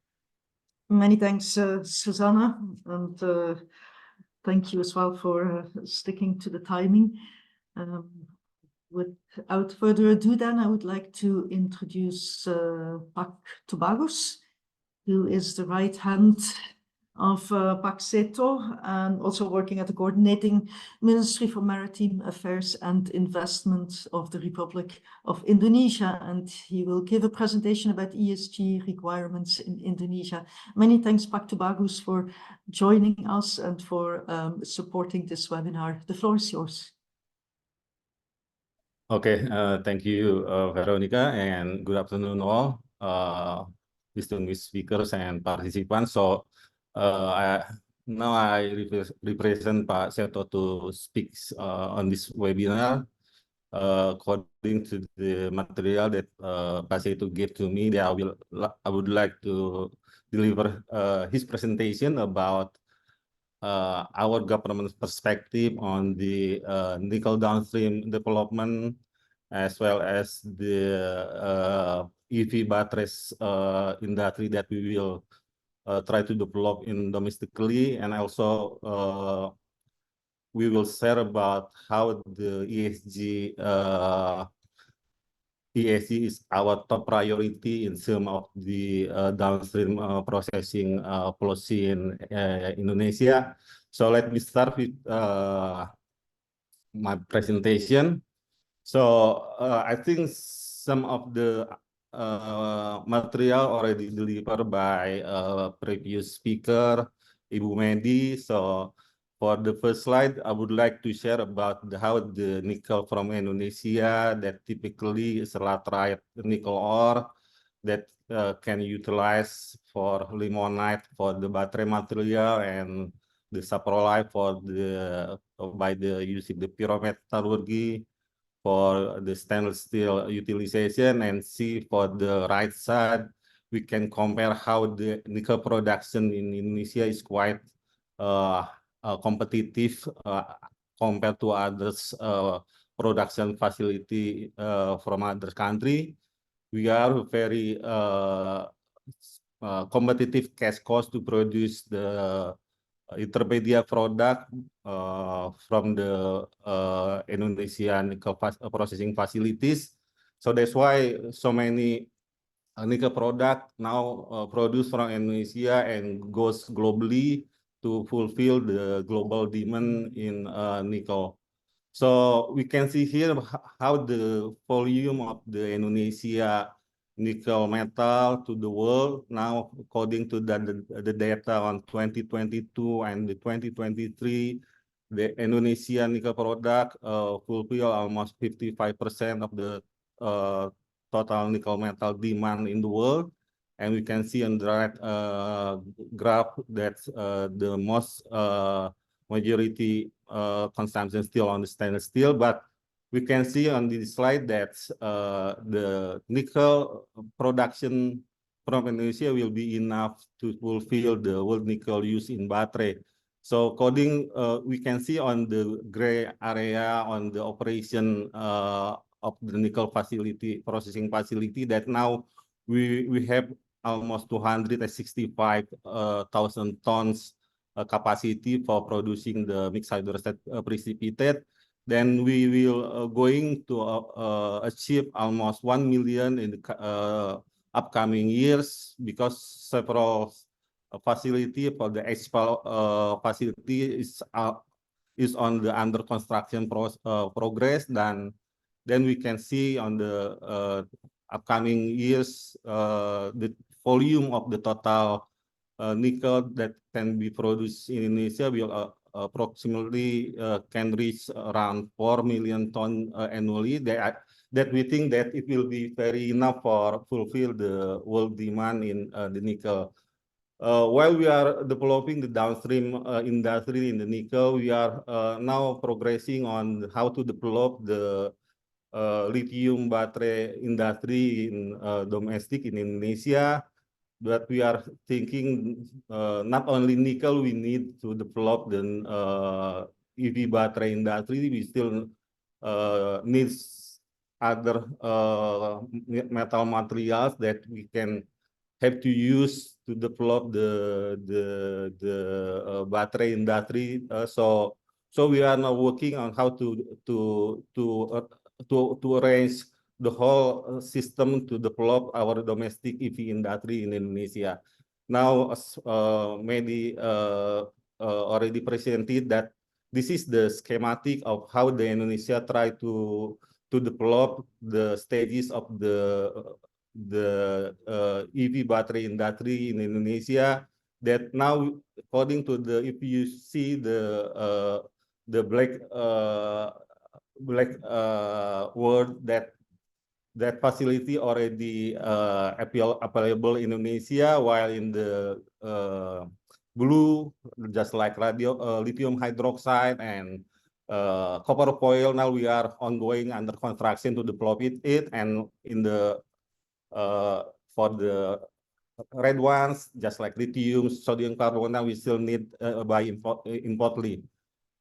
Many thanks, Susanna, and thank you as well for sticking to the timing. Without further ado, then I would like to introduce Pak Tobagos, who is the right hand of Pak Seto, and also working at the Coordinating Ministry for Maritime Affairs and Investment of the Republic of Indonesia. And he will give a presentation about ESG requirements in Indonesia. Many thanks, Pak Tobagos, for joining us and for supporting this webinar. The floor is yours. Okay, thank you, Veronica, and good afternoon all, distinguished speakers and participants. So now I represent Pak Seto to speak on this webinar. According to the material that Pak Seto gave to me, that I would like to deliver his presentation about our government's perspective on the nickel downstream development, as well as the EV batteries industry that we will try to develop in domestically, and also we will share about how the ESG is our top priority in terms of the downstream processing policy in Indonesia. So let me start with my presentation. So I think some of the material already delivered by previous speaker, Ibu Medi. So for the first slide, I would like to share about how the nickel from Indonesia that typically is a laterite nickel ore that can utilize for limonite for the battery material, and the saprolite for by the using the pyrometallurgy for the stainless steel utilization. And see for the right side, we can compare how the nickel production in Indonesia is quite competitive compared to others production facility from other country. We are very competitive cash cost to produce the intermediate product from the Indonesian nickel processing facilities. So that's why so many nickel product now produced from Indonesia and goes globally to fulfill the global demand in nickel. So we can see here how the volume of the Indonesia nickel metal to the world now, according to the data on 2022 and the 2023, the Indonesia nickel product fulfill almost 55% of the total nickel metal demand in the world. And we can see on the right graph that the most majority consumption still on the stainless steel, but we can see on this slide that the nickel production from Indonesia will be enough to fulfill the world nickel use in battery. So according, we can see on the gray area on the operation of the nickel facility, processing facility, that now we have almost 265,000 tons capacity for producing the mixed hydroxide precipitate. Then we will going to achieve almost 1 million in the upcoming years, because several facility for the HPAL facility is on the under construction progress. Then we can see on the upcoming years the volume of the total nickel that can be produced in Indonesia will approximately can reach around 4 million ton annually. That we think that it will be very enough for fulfill the world demand in the nickel. While we are developing the downstream industry in the nickel, we are now progressing on how to develop the lithium battery industry in domestic in Indonesia. But we are thinking not only nickel we need to develop the EV battery industry, we still need other metal materials that we can have to use to develop the battery industry. So we are now working on how to arrange the whole system to develop our domestic EV industry in Indonesia. Now, as maybe already presented, that this is the schematic of how the Indonesia try to develop the stages of the EV battery industry in Indonesia. That now, according to the, if you see the black word, that facility already available in Indonesia, while in the blue, just like lithium hydroxide and copper foil, now we are ongoing under construction to develop it. And in the for the red ones, just like lithium, sodium carbonate, we still need by importly.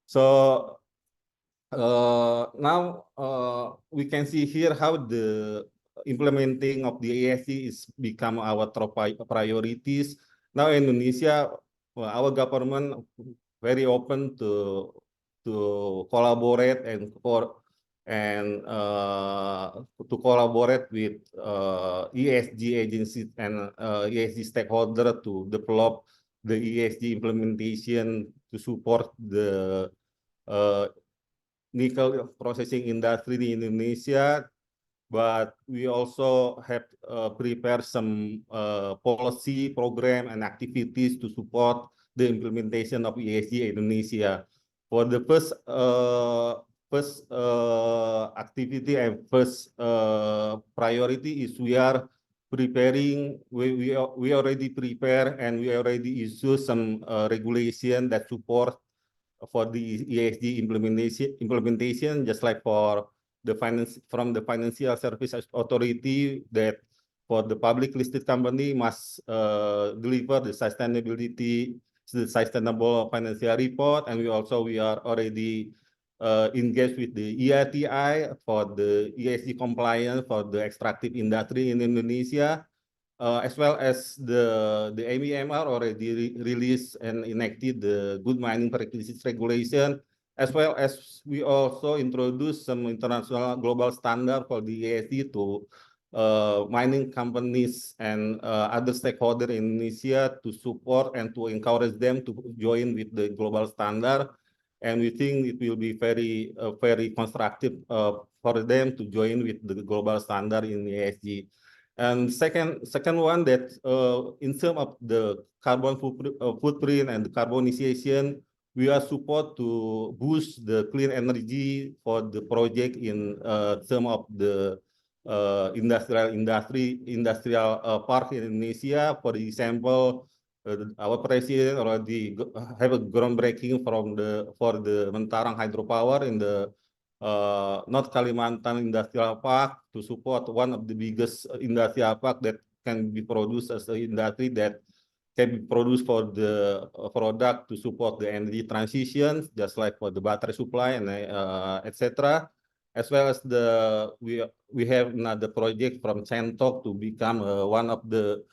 So now we can see here how the implementing of the ESG is become our top priorities. Now Indonesia, our government very open to collaborate and to collaborate with ESG agencies and ESG stakeholder to develop the ESG implementation to support the nickel processing industry in Indonesia. But we also have prepared some policy program and activities to support the implementation of ESG Indonesia. For the first activity and first priority is we are preparing. We already prepare and we already issue some regulation that support for the ESG implementation, just like for the from the Financial Services Authority, that for the public listed company must deliver the sustainability the sustainable financial report, and we are already engaged with the EITI for the ESG compliance for the extractive industry in Indonesia, as well as the MEMR already released and enacted the good mining practices regulation, as well as we also introduced some international global standard for the ESG to mining companies and other stakeholders in Indonesia to support and to encourage them to join with the global standard. And we think it will be very constructive for them to join with the global standard in ESG. And second one that in terms of the carbon footprint and the carbonization, we are support to boost the clean energy for the project in terms of the industrial park in Indonesia. For example, our president already have a groundbreaking for the Mentarang hydropower in the North Kalimantan Industrial Park to support one of the biggest industrial park that can be produced as an industry that can be produced for the product to support the energy transition, just like for the battery supply and etc. As well as we have another project from Seto to become one of the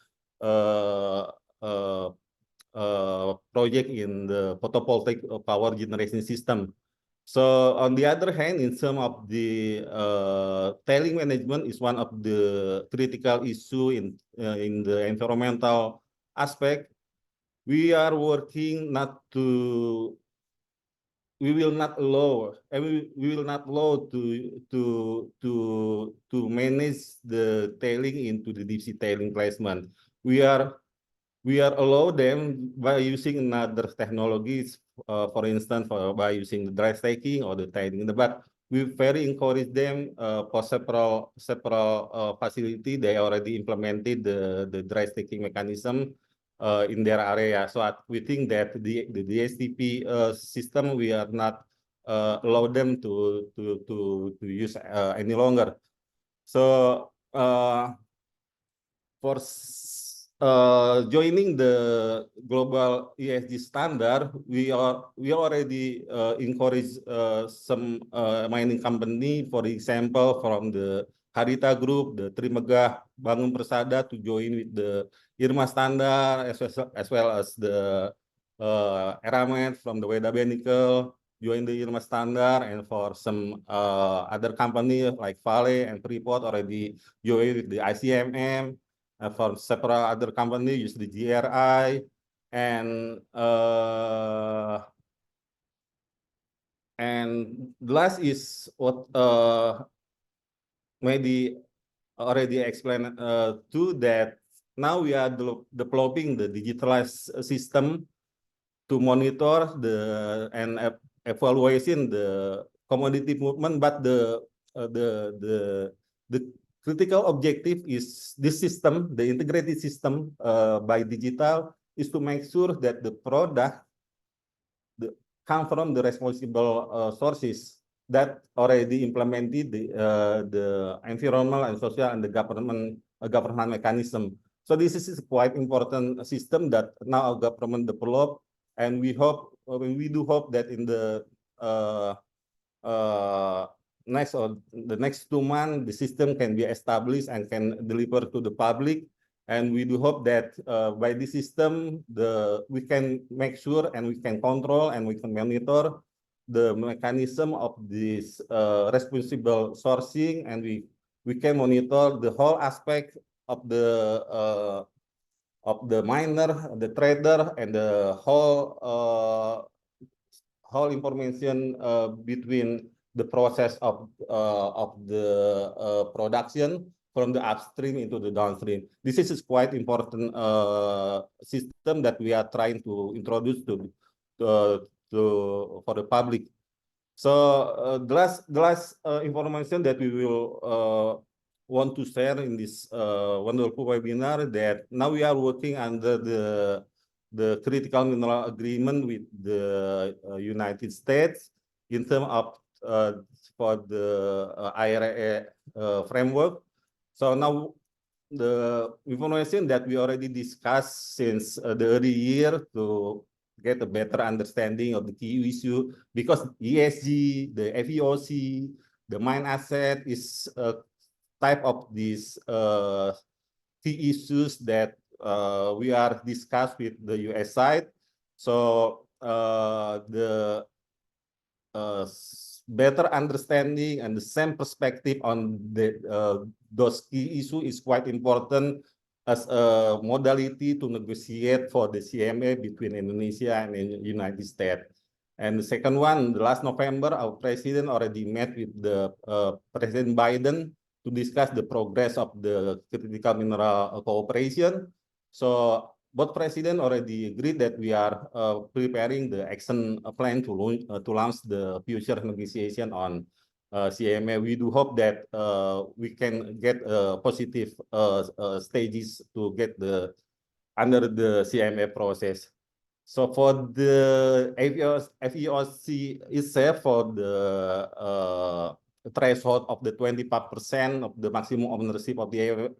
project in the photovoltaic power generation system. So on the other hand, in terms of the tailing management is one of the critical issue in the environmental aspect. We are working we will not allow to manage the tailing into the deep sea tailing placement. We are allow them by using another technologies, for instance, by using the dry stacking or the tailing. But we very encourage them for several facility. They already implemented the dry stacking mechanism in their area. So we think that the DSTP system we are not allow them to use any longer. So for joining the global ESG standard, we already encourage some mining company, for example, from the Harita Group, the Trimegah Bangun Persada to join with the IRMA standard, as well as the Eramet from the Weda Nickel join the IRMA standard, and for some other company like Vale and Freeport already join with the ICMM. For several other companies use the GRI, and the last is what maybe already explained too, that now we are developing the digitalized system to monitor and evaluation the commodity movement, but the critical objective is this system, the integrated system by digital, is to make sure that the product come from the responsible sources that already implemented the environmental and social and the government mechanism. So this is quite important system that now our government develop, and we do hope that in the next 2 months, the system can be established and can deliver to the public. And we do hope that by this system, we can make sure and we can control and we can monitor the mechanism of this responsible sourcing, and we can monitor the whole aspect of the miner, the trader, and the whole information between the process of the production from the upstream into the downstream. This is quite important system that we are trying to introduce for the public. So the last information that we will want to share in this wonderful webinar, that now we are working under the critical mineral agreement with the United States in terms of for the IRA framework. So now the information that we already discussed since the early year to get a better understanding of the key issue, because ESG, the FEOC, the mine asset is a type of these key issues that we are discussed with the US side. So the better understanding and the same perspective on those key issues is quite important as a modality to negotiate for the CMA between Indonesia and the United States. And the second one, last November, our president already met with the President Biden to discuss the progress of the critical mineral cooperation. So both presidents already agreed that we are preparing the action plan to launch the future negotiation on CMA. We do hope that we can get positive stages to get under the CMA process. So for the FEOC itself, for the threshold of the 25% of the maximum ownership of the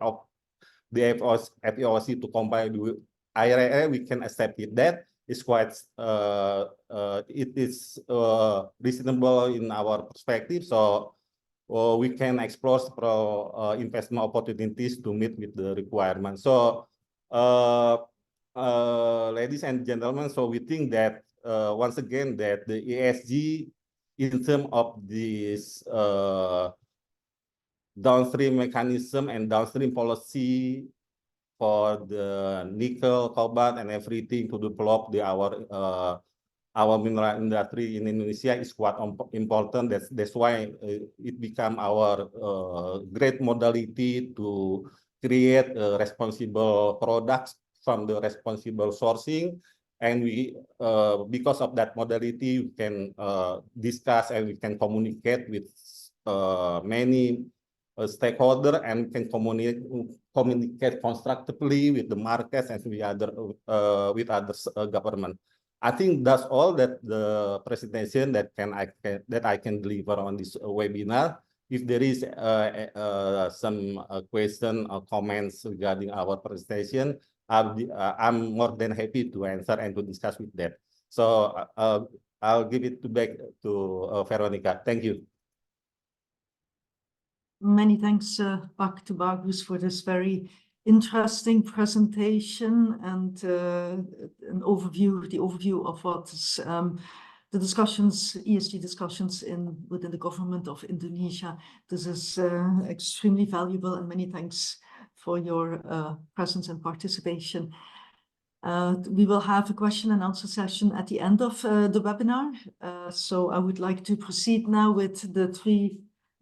FEOC to comply with IRA, we can accept it. That is quite it is reasonable in our perspective. So we can explore investment opportunities to meet with the requirements. So ladies and gentlemen, so we think that once again that the ESG in terms of this downstream mechanism and downstream policy for the nickel, cobalt, and everything to develop our mineral industry in Indonesia is quite important. That's why it become our great modality to create responsible products from the responsible sourcing. And we, because of that modality, we can discuss and we can communicate with many stakeholders, and can communicate constructively with the markets and with other government. I think that's all that the presentation that I can deliver on this webinar. If there is some question or comments regarding our presentation, I'm more than happy to answer and to discuss with that. So I'll give it back to Veronica. Thank you. Many thanks back to Bagus for this very interesting presentation and an overview, the overview of what is the discussions, ESG discussions within the government of Indonesia. This is extremely valuable, and many thanks for your presence and participation. We will have a question and answer session at the end of the webinar. So I would like to proceed now with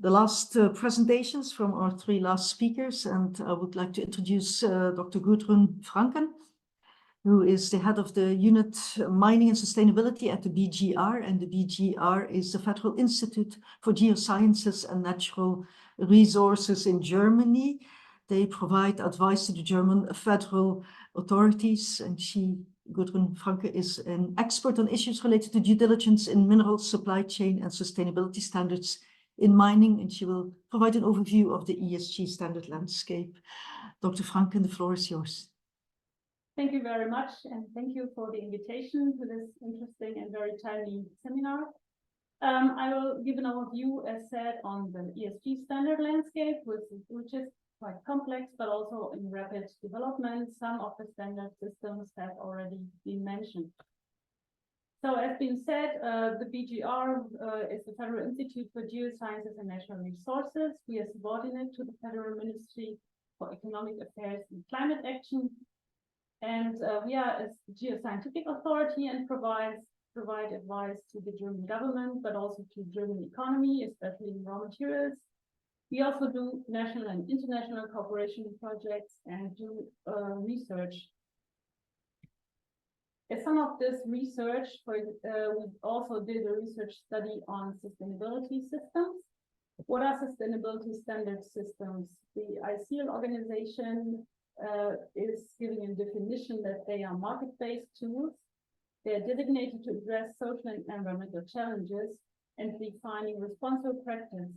the last presentations from our three last speakers, and I would like to introduce Dr. Gudrun Franken, who is the head of the unit Mining and Sustainability at the BGR, and the BGR is the Federal Institute for Geosciences and Natural Resources in Germany. They provide advice to the German federal authorities, and Gudrun Franke, is an expert on issues related to due diligence in mineral supply chain and sustainability standards in mining, and she will provide an overview of the ESG standard landscape. Dr. Franken, the floor is yours. Thank you very much, and thank you for the invitation to this interesting and very timely seminar. I will give an overview, as said, on the ESG standard landscape, which is quite complex, but also in rapid development. Some of the standard systems have already been mentioned. So, as been said, the BGR is the Federal Institute for Geosciences and Natural Resources. We are subordinate to the Federal Ministry for Economic Affairs and Climate Action. And we are a geoscientific authority and provide advice to the German government, but also to the German economy, especially in raw materials. We also do national and international cooperation projects and do research. As some of this research, we also did a research study on sustainability systems. What are sustainability standard systems? The ICL organization is giving a definition that they are market-based tools. They are designated to address social and environmental challenges and defining responsible practice,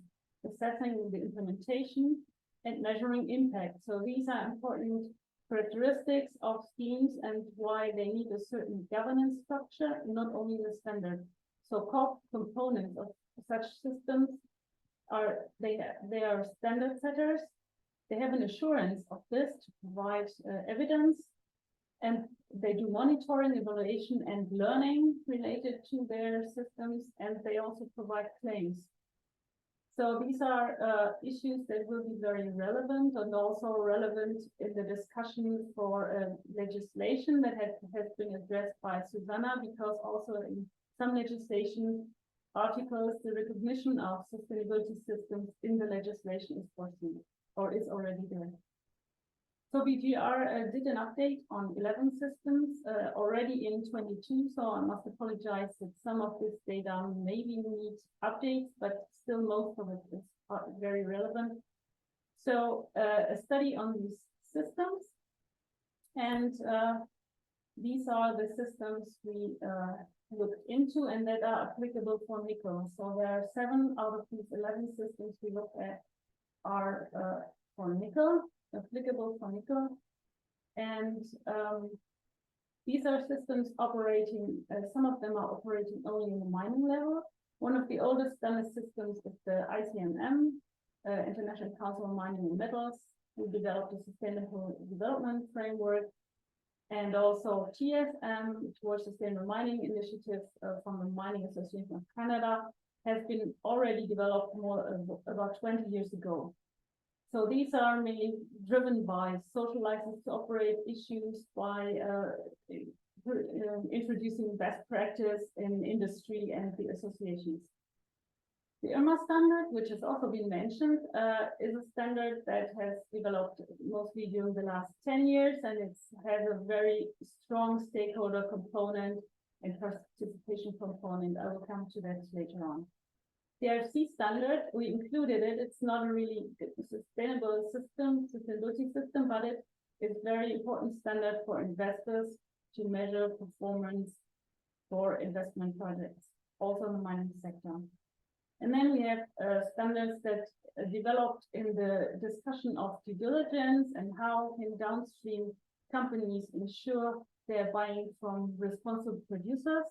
assessing the implementation and measuring impact. So these are important characteristics of schemes and why they need a certain governance structure, not only the standard. So core components of such systems are they are standard setters. They have an assurance of this to provide evidence, and they do monitoring, evaluation, and learning related to their systems, and they also provide claims. So these are issues that will be very relevant and also relevant in the discussion for legislation that has been addressed by Susanna, because also in some legislation articles, the recognition of sustainability systems in the legislation is foreseen or is already there. So BGR did an update on 11 systems already in 22, so I must apologize that some of this data maybe needs updates, but still most of it is very relevant. So a study on these systems, and these are the systems we looked into and that are applicable for nickel. So there are 7 out of these 11 systems we looked at are for nickel, applicable for nickel. And these are systems operating, some of them are operating only in the mining level. One of the oldest standard systems is the ICMM, International Council on Mining and Metals, who developed a sustainable development framework. And also TSM, towards Sustainable Mining Initiative from the Mining Association of Canada, has been already developed about 20 years ago. So these are mainly driven by social license to operate issues, by introducing best practice in industry and the associations. The IRMA standard, which has also been mentioned, is a standard that has developed mostly during the last 10 years, and it has a very strong stakeholder component and participation component. I will come to that later on. The RFC standard, we included it. It's not a really sustainability system, but it is very important standard for investors to measure performance for investment projects, also in the mining sector. And then we have standards that developed in the discussion of due diligence and how can downstream companies ensure they're buying from responsible producers.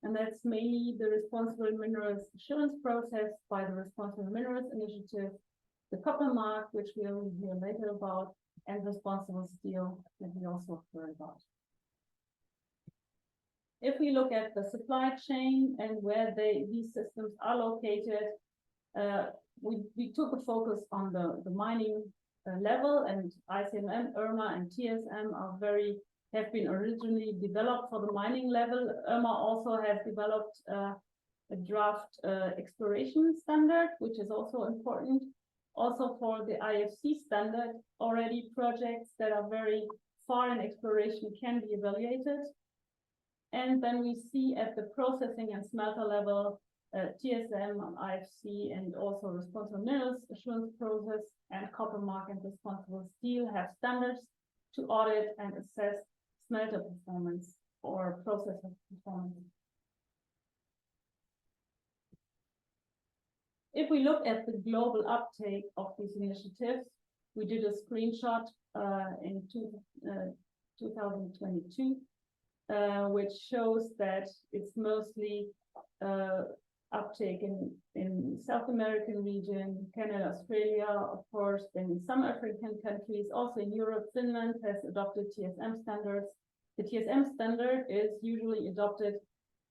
And that's mainly the Responsible Minerals Assurance process by the Responsible Minerals Initiative, the copper mark, which we'll hear later about, and ResponsibleSteel that we also heard about. If we look at the supply chain and where these systems are located, we took a focus on the mining level, and ICMM, IRMA, and TSM have been originally developed for the mining level. IRMA also has developed a draft exploration standard, which is also important. Also for the IFC standard, already projects that are very far in exploration can be evaluated. And then we see at the processing and smelter level, TSM, IFC, and also Responsible Minerals Assurance process and copper mark and ResponsibleSteel have standards to audit and assess smelter performance or processor performance. If we look at the global uptake of these initiatives, we did a screenshot in 2022. Which shows that it's mostly uptake in South American region, Canada, Australia, of course, then in some African countries, also in Europe. Finland has adopted TSM standards. The TSM standard is usually adopted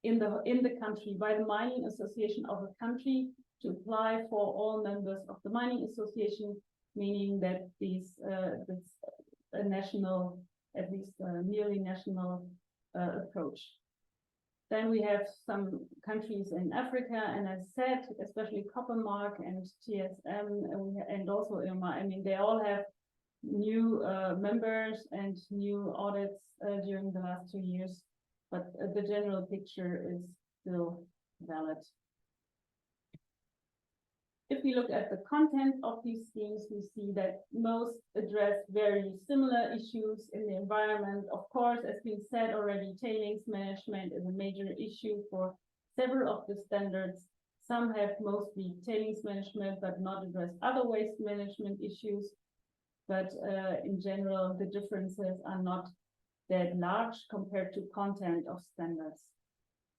in the country by the mining association of a country to apply for all members of the mining association, meaning that these a national, at least nearly national approach. Then we have some countries in Africa, and as said, especially Copper Mark and TSM and also IRMA. I mean, they all have new members and new audits during the last 2 years, but the general picture is still valid. If we look at the content of these schemes, we see that most address very similar issues in the environment. Of course, as been said already, tailings management is a major issue for several of the standards. Some have mostly tailings management, but not address other waste management issues. but in general, the differences are not that large compared to content of standards.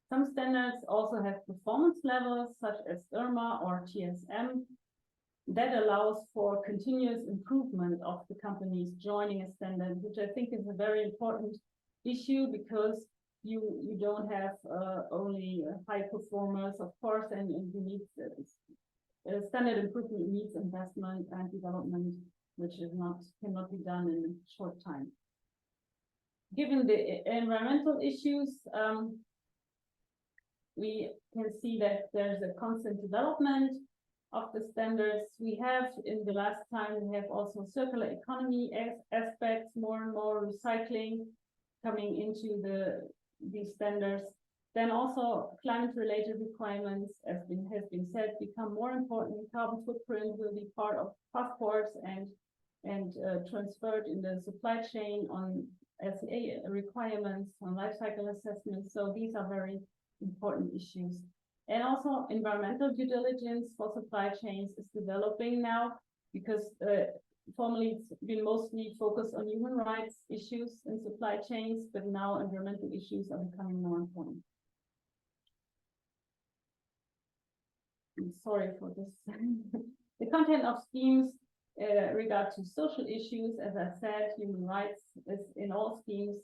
Some standards also have performance levels, such as IRMA or TSM, that allows for continuous improvement of the companies joining a standard, which I think is a very important issue, because you don't have only high performers, of course, and you need standard improvement needs investment and development, which cannot be done in a short time. Given the environmental issues, we can see that there's a constant development of the standards. We have, in the last time, we have also circular economy aspects, more and more recycling coming into these standards. Then also climate-related requirements, as has been said, become more important. Carbon footprint will be part of passports and transferred in the supply chain on SEA requirements, on life cycle assessments. So these are very important issues. And also environmental due diligence for supply chains is developing now, because formerly it's been mostly focused on human rights issues in supply chains, but now environmental issues are becoming more important. I'm sorry for this. The content of schemes regard to social issues, as I said, human rights is in all schemes,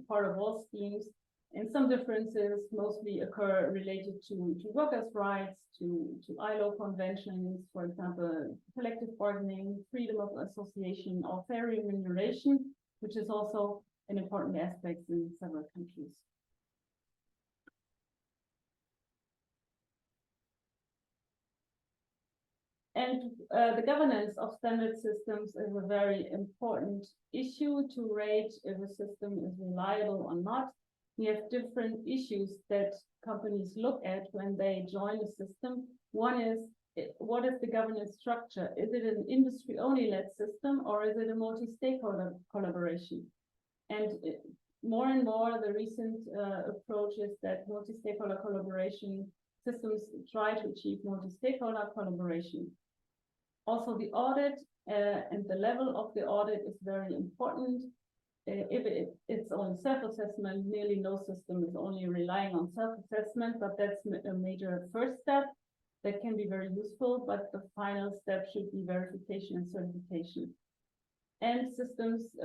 part of all schemes. And some differences mostly occur related to workers' rights, to ILO conventions, for example, collective bargaining, freedom of association, or fair remuneration, which is also an important aspect in several countries. And the governance of standard systems is a very important issue to rate if a system is reliable or not. We have different issues that companies look at when they join a system. One is, what is the governance structure? Is it an industry-only led system, or is it a multi-stakeholder collaboration? And more and more, the recent approach is that multi-stakeholder collaboration systems try to achieve multi-stakeholder collaboration. Also, the audit and the level of the audit is very important. If it's only self-assessment, nearly no system is only relying on self-assessment, but that's a major first step that can be very useful, but the final step should be verification and certification. And systems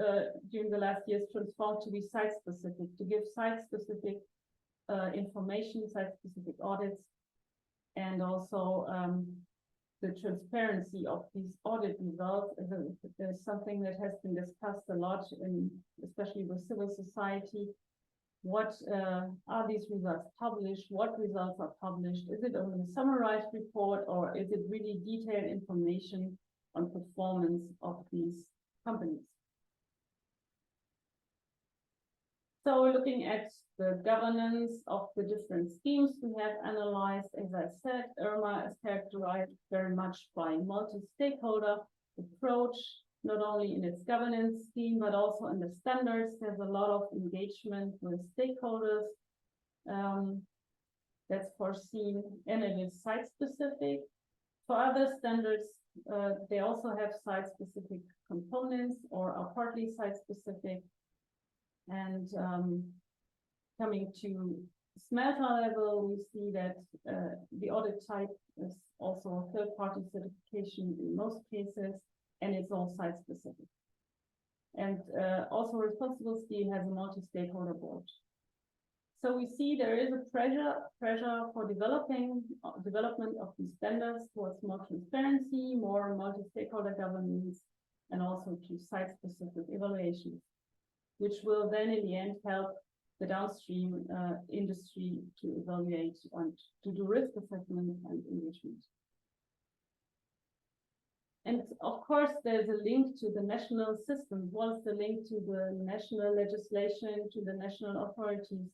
during the last years transformed to be site-specific, to give site-specific information, site-specific audits, and also the transparency of these audit results is something that has been discussed a lot, especially with civil society. What are these results published? What results are published? Is it only a summarized report, or is it really detailed information on performance of these companies? So looking at the governance of the different schemes we have analyzed, as I said, IRMA is characterized very much by multi-stakeholder approach, not only in its governance scheme, but also in the standards. There's a lot of engagement with stakeholders that's foreseen, and it is site-specific. For other standards, they also have site-specific components or are partly site-specific. And coming to smelter level, we see that the audit type is also a third-party certification in most cases, and it's all site-specific. And also ResponsibleSteel has a multi-stakeholder board. So we see there is a pressure for development of these standards towards more transparency, more multi-stakeholder governance, and also to site-specific evaluations, which will then in the end help the downstream industry to evaluate and to do risk assessment and engagement. And of course, there's a link to the national system. What's the link to the national legislation, to the national authorities,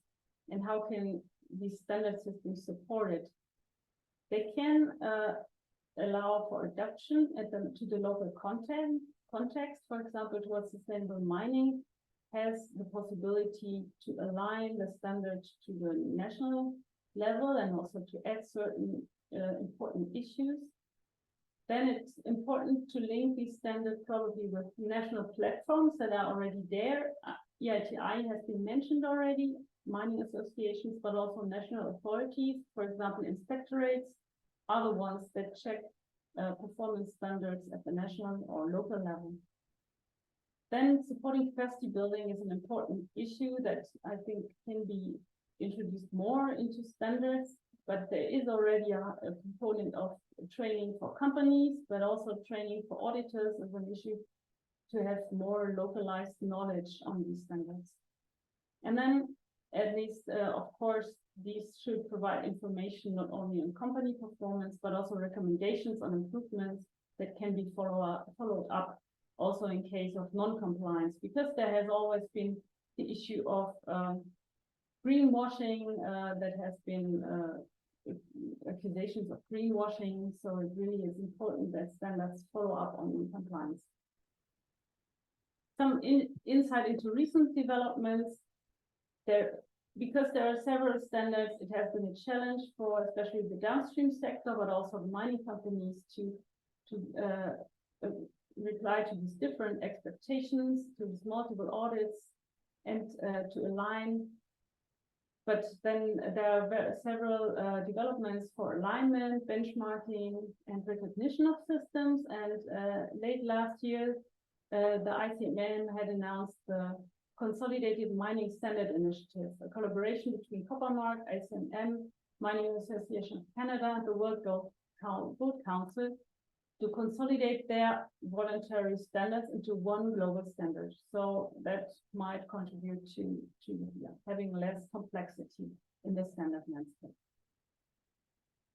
and how can these standard systems support it? They can allow for adaptation to the local context, for example, towards sustainable mining, has the possibility to align the standards to the national level and also to add certain important issues. then it's important to link these standards probably with national platforms that are already there. EITI has been mentioned already, mining associations, but also national authorities, for example, inspectorates, are the ones that check performance standards at the national or local level. Then supporting capacity building is an important issue that I think can be introduced more into standards, but there is already a component of training for companies, but also training for auditors as an issue to have more localized knowledge on these standards. And then at least, of course, these should provide information not only on company performance, but also recommendations on improvements that can be followed up also in case of non-compliance, because there has always been the issue of greenwashing, that has been accusations of greenwashing. So it really is important that standards follow up on non-compliance. Some insight into recent developments. Because there are several standards, it has been a challenge for especially the downstream sector, but also the mining companies to reply to these different expectations, to these multiple audits, and to align. But then there are several developments for alignment, benchmarking, and recognition of systems. And late last year, the ICMM had announced the Consolidated Mining Standard Initiative, a collaboration between Coppermark, ICMM, Mining Association of Canada, and the World Gold Council to consolidate their voluntary standards into one global standard. So that might contribute to having less complexity in the standard landscape.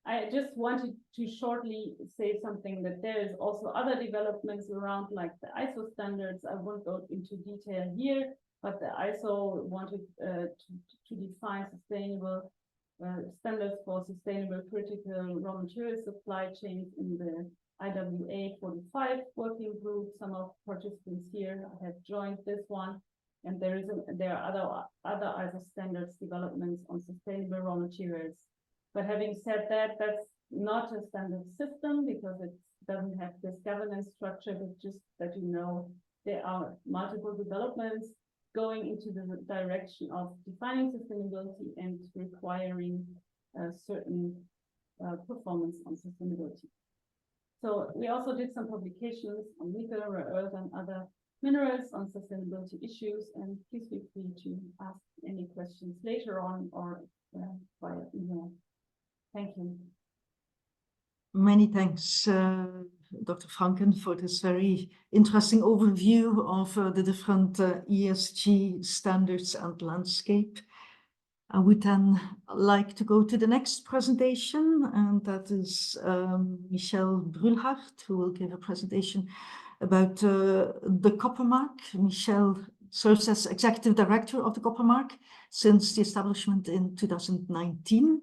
I just wanted to shortly say something that there is also other developments around, like the ISO standards. I won't go into detail here, but the ISO wanted to define sustainable standards for sustainable critical raw material supply chains in the IWA 45 working group. Some of participants here have joined this one, and there are other ISO standards developments on sustainable raw materials. But having said that, that's not a standard system because it doesn't have this governance structure, but just that you know there are multiple developments going into the direction of defining sustainability and requiring certain performance on sustainability. So we also did some publications on nickel, rare earth, and other minerals on sustainability issues, and please feel free to ask any questions later on or via email. Thank you. Many thanks, Dr. Franken, for this very interesting overview of the different ESG standards and landscape. I would then like to go to the next presentation, and that is Michel Brulhart, who will give a presentation about the Coppermark. Michel serves as Executive Director of the Coppermark since the establishment in 2019.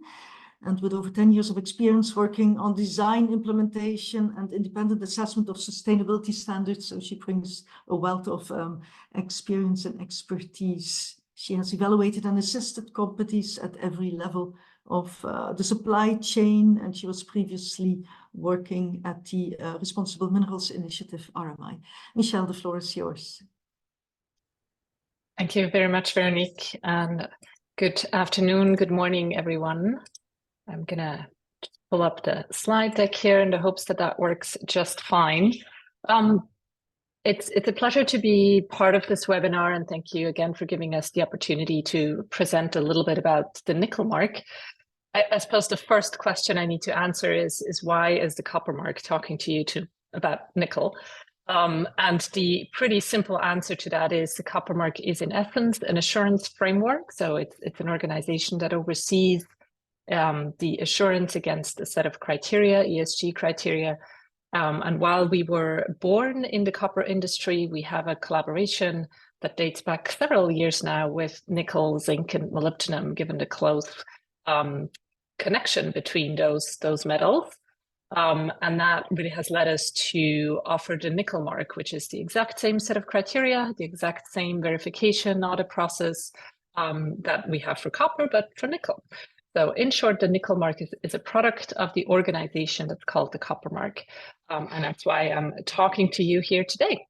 And with over 10 years of experience working on design, implementation, and independent assessment of sustainability standards, so she brings a wealth of experience and expertise. She has evaluated and assisted companies at every level of the supply chain, and she was previously working at the Responsible Minerals Initiative, RMI. Michel, the floor is yours. Thank you very much, Veronique, and good afternoon, good morning, everyone. I'm gonna pull up the slide deck here in the hopes that that works just fine. It's a pleasure to be part of this webinar, and thank you again for giving us the opportunity to present a little bit about the nickel mark. I suppose the first question I need to answer is why is the Coppermark talking to you about nickel? And the pretty simple answer to that is the Coppermark is in essence an assurance framework. So it's an organization that oversees the assurance against a set of criteria, ESG criteria. And while we were born in the copper industry, we have a collaboration that dates back several years now with nickel, zinc, and molybdenum, given the close connection between those metals. And that really has led us to offer the nickel mark, which is the exact same set of criteria, the exact same verification audit process that we have for copper, but for nickel. So in short, the nickel mark is a product of the organization that's called the Coppermark. And that's why I'm talking to you here today.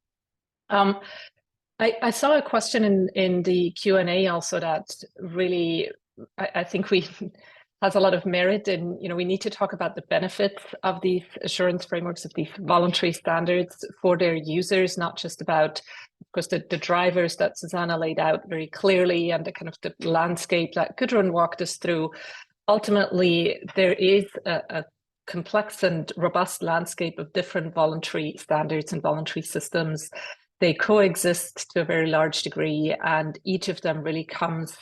I saw a question in the Q&A also that really, I think has a lot of merit, and we need to talk about the benefits of these assurance frameworks, of these voluntary standards for their users, not just about, of course, the drivers that Susanna laid out very clearly and the kind of the landscape that Gudrun walked us through. Ultimately, there is a complex and robust landscape of different voluntary standards and voluntary systems. They coexist to a very large degree, and each of them really comes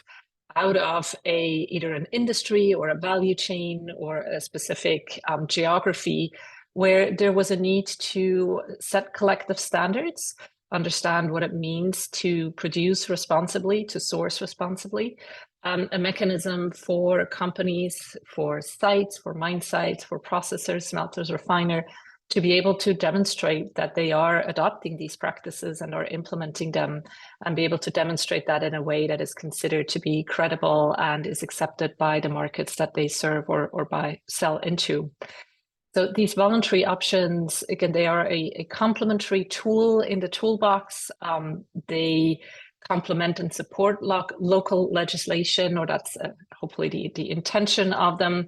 out of either an industry or a value chain or a specific geography where there was a need to set collective standards, understand what it means to produce responsibly, to source responsibly, a mechanism for companies, for sites, for mine sites, for processors, smelters, refiner, to be able to demonstrate that they are adopting these practices and are implementing them, and be able to demonstrate that in a way that is considered to be credible and is accepted by the markets that they serve or sell into. So these voluntary options, again, they are a complementary tool in the toolbox. They complement and support local legislation, or that's hopefully the intention of them.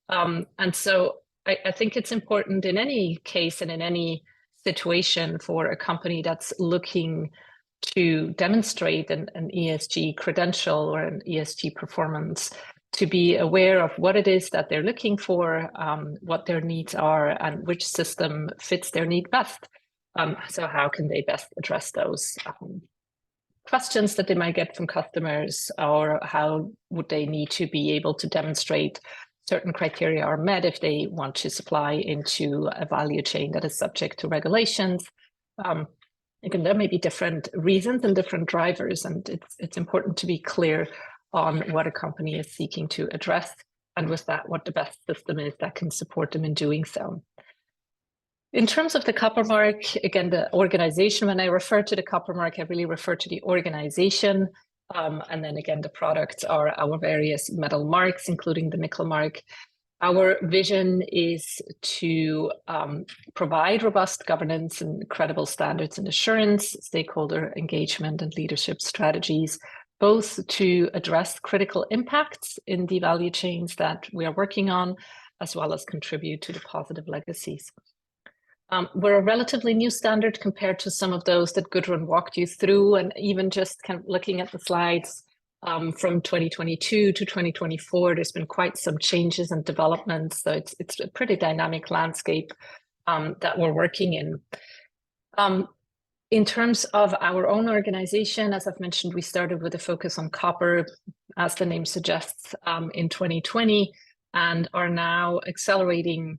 And so I think it's important in any case and in any situation for a company that's looking to demonstrate an ESG credential or an ESG performance to be aware of what it is that they're looking for, what their needs are, and which system fits their need best. So how can they best address those questions that they might get from customers, or how would they need to be able to demonstrate certain criteria are met if they want to supply into a value chain that is subject to regulations. Again, there may be different reasons and different drivers, and it's important to be clear on what a company is seeking to address, and with that, what the best system is that can support them in doing so. In terms of the copper mark, again, the organization, when I refer to the copper mark, I really refer to the organization. And then again, the products are our various metal marks, including the nickel mark. Our vision is to provide robust governance and credible standards and assurance, stakeholder engagement and leadership strategies, both to address critical impacts in the value chains that we are working on, as well as contribute to the positive legacies. We're a relatively new standard compared to some of those that Gudrun walked you through, and even just kind of looking at the slides from 2022 to 2024, there's been quite some changes and developments. So it's a pretty dynamic landscape that we're working in. In terms of our own organization, as I've mentioned, we started with a focus on copper, as the name suggests, in 2020, and are now accelerating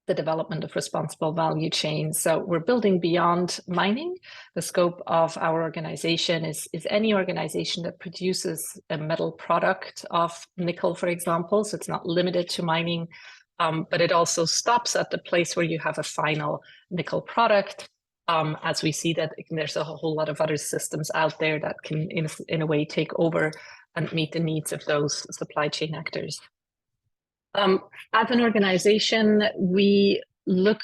the development of responsible value chains. So we're building beyond mining. The scope of our organization is any organization that produces a metal product of nickel, for example. So it's not limited to mining, but it also stops at the place where you have a final nickel product, as we see that there's a whole lot of other systems out there that can, in a way, take over and meet the needs of those supply chain actors. As an organization, we look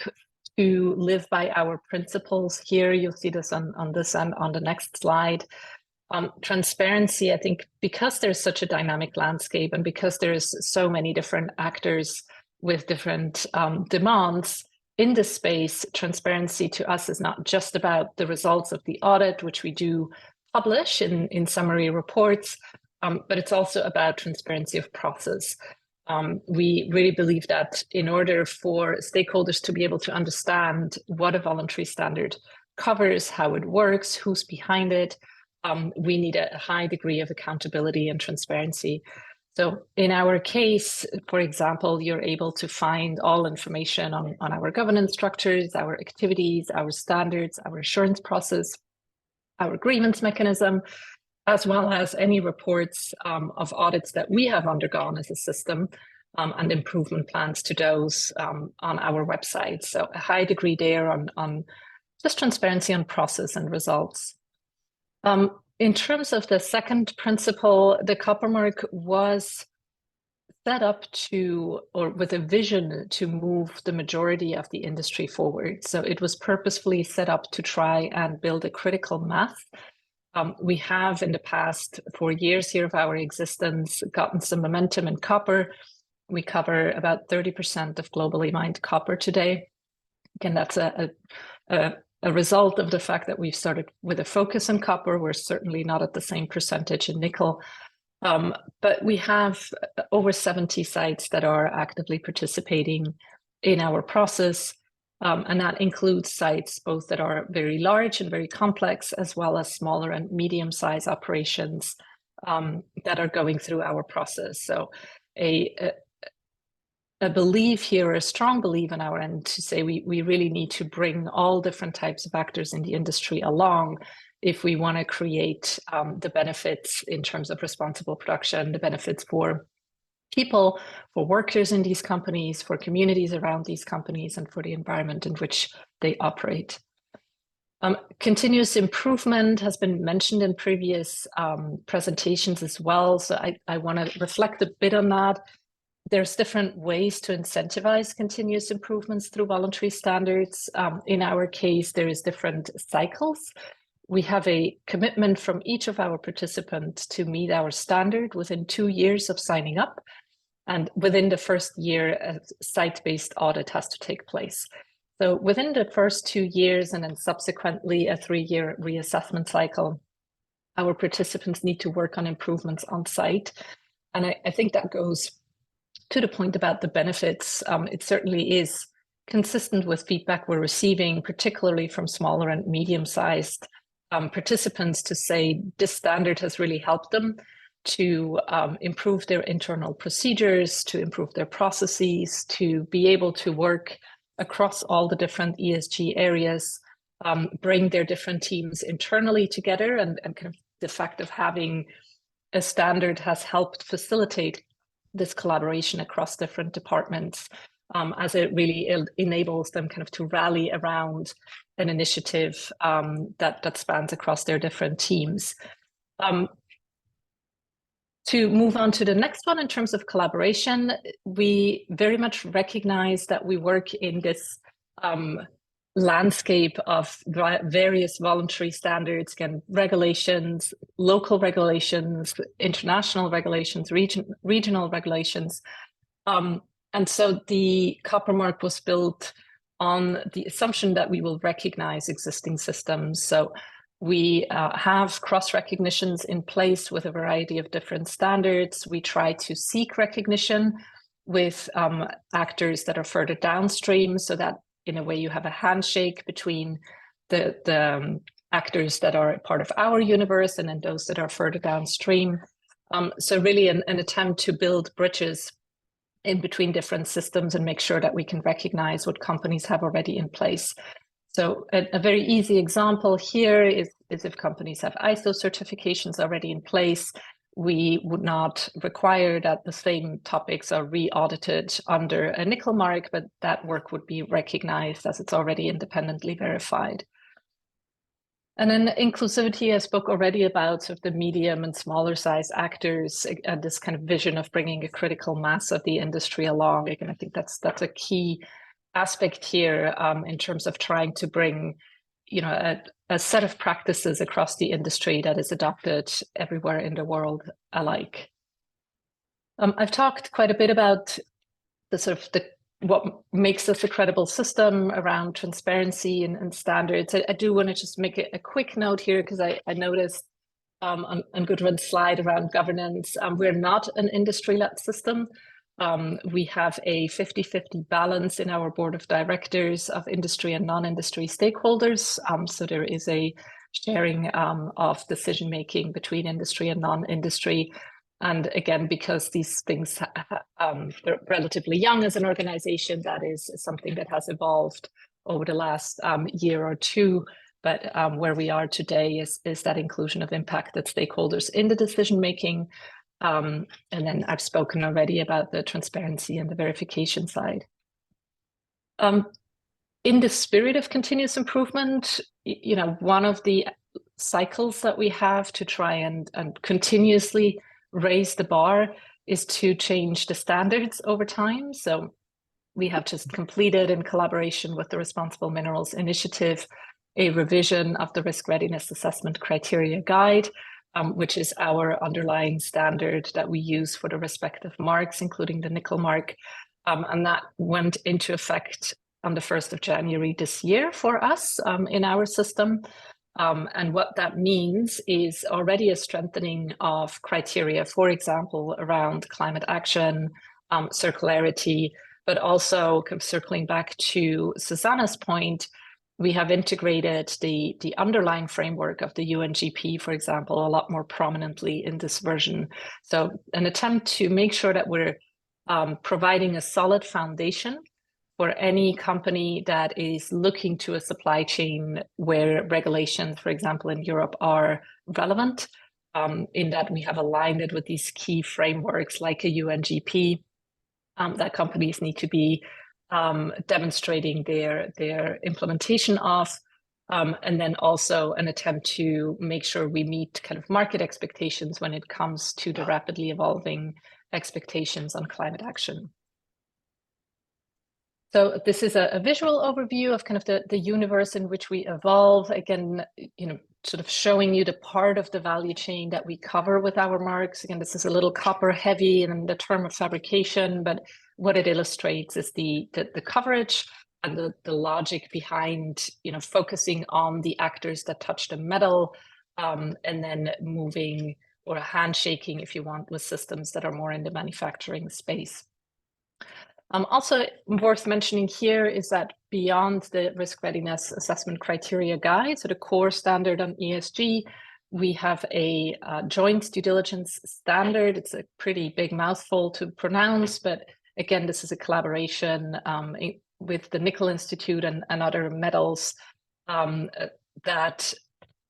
to live by our principles. Here, you'll see this on this and on the next slide. Transparency, I think, because there's such a dynamic landscape and because there's so many different actors with different demands in this space, transparency to us is not just about the results of the audit, which we do publish in summary reports, but it's also about transparency of process. We really believe that in order for stakeholders to be able to understand what a voluntary standard covers, how it works, who's behind it, we need a high degree of accountability and transparency. So in our case, for example, you're able to find all information on our governance structures, our activities, our standards, our assurance process, our agreements mechanism, as well as any reports of audits that we have undergone as a system, and improvement plans to those on our website. So a high degree there on just transparency on process and results. In terms of the second principle, the copper mark was set up to, or with a vision to move the majority of the industry forward. So it was purposefully set up to try and build a critical mass. We have in the past 4 years here of our existence gotten some momentum in copper. We cover about 30% of globally mined copper today. Again, that's a result of the fact that we've started with a focus on copper. We're certainly not at the same percentage in nickel. But we have over 70 sites that are actively participating in our process. And that includes sites both that are very large and very complex, as well as smaller and medium-sized operations that are going through our process. So a belief here, a strong belief on our end to say we really need to bring all different types of actors in the industry along if we want to create the benefits in terms of responsible production, the benefits for people, for workers in these companies, for communities around these companies, and for the environment in which they operate. Continuous improvement has been mentioned in previous presentations as well, so I want to reflect a bit on that. There's different ways to incentivize continuous improvements through voluntary standards. In our case, there is different cycles. We have a commitment from each of our participants to meet our standard within 2 years of signing up. And within the first year, a site-based audit has to take place. So within the first 2 years and then subsequently a 3-year reassessment cycle, our participants need to work on improvements on site. And I think that goes to the point about the benefits. It certainly is consistent with feedback we're receiving, particularly from smaller and medium-sized participants, to say this standard has really helped them to improve their internal procedures, to improve their processes, to be able to work across all the different ESG areas, bring their different teams internally together, and kind of the fact of having a standard has helped facilitate this collaboration across different departments, as it really enables them kind of to rally around an initiative that spans across their different teams. To move on to the next one, in terms of collaboration, we very much recognize that we work in this landscape of various voluntary standards, again, regulations, local regulations, international regulations, regional regulations. And so the copper mark was built on the assumption that we will recognize existing systems. So we have cross-recognitions in place with a variety of different standards. We try to seek recognition with actors that are further downstream, so that in a way you have a handshake between the actors that are part of our universe and then those that are further downstream. So really an attempt to build bridges in between different systems and make sure that we can recognize what companies have already in place. So a very easy example here is if companies have ISO certifications already in place, we would not require that the same topics are re-audited under a nickel mark, but that work would be recognized as it's already independently verified. And then inclusivity, I spoke already about sort of the medium and smaller size actors and this kind of vision of bringing a critical mass of the industry along. Again, I think that's a key aspect here in terms of trying to bring, you know, a set of practices across the industry that is adopted everywhere in the world alike. I've talked quite a bit about the sort of what makes us a credible system around transparency and standards. I do want to just make a quick note here, because I noticed on Gudrun's slide around governance, we're not an industry-led system. We have a 50-50 balance in our board of directors of industry and non-industry stakeholders. So there is a sharing of decision-making between industry and non-industry. And again, because these things they're relatively young as an organization, that is something that has evolved over the last year or two. But where we are today is that inclusion of impacted stakeholders in the decision-making. And then I've spoken already about the transparency and the verification side. In the spirit of continuous improvement, you know, one of the cycles that we have to try and continuously raise the bar is to change the standards over time. So we have just completed, in collaboration with the Responsible Minerals Initiative, a revision of the Risk Readiness Assessment Criteria Guide, which is our underlying standard that we use for the respective marks, including the nickel mark. And that went into effect on the 1st of January this year for us in our system. And what that means is already a strengthening of criteria, for example, around climate action, circularity, but also kind of circling back to Susanna's point, we have integrated the underlying framework of the UNGP, for example, a lot more prominently in this version. So an attempt to make sure that we're providing a solid foundation for any company that is looking to a supply chain where regulations, for example, in Europe are relevant, in that we have aligned it with these key frameworks like a UNGP that companies need to be demonstrating their implementation of, and then also an attempt to make sure we meet kind of market expectations when it comes to the rapidly evolving expectations on climate action. So this is a visual overview of kind of the universe in which we evolve. Again, sort of showing you the part of the value chain that we cover with our marks. Again, this is a little copper heavy in the term of fabrication, but what it illustrates is the coverage and the logic behind, focusing on the actors that touch the metal, and then moving, or handshaking, if you want, with systems that are more in the manufacturing space. Also worth mentioning here is that beyond the Risk Readiness Assessment Criteria Guide, so the core standard on ESG, we have a joint due diligence standard. It's a pretty big mouthful to pronounce, but again, this is a collaboration with the Nickel Institute and other metals that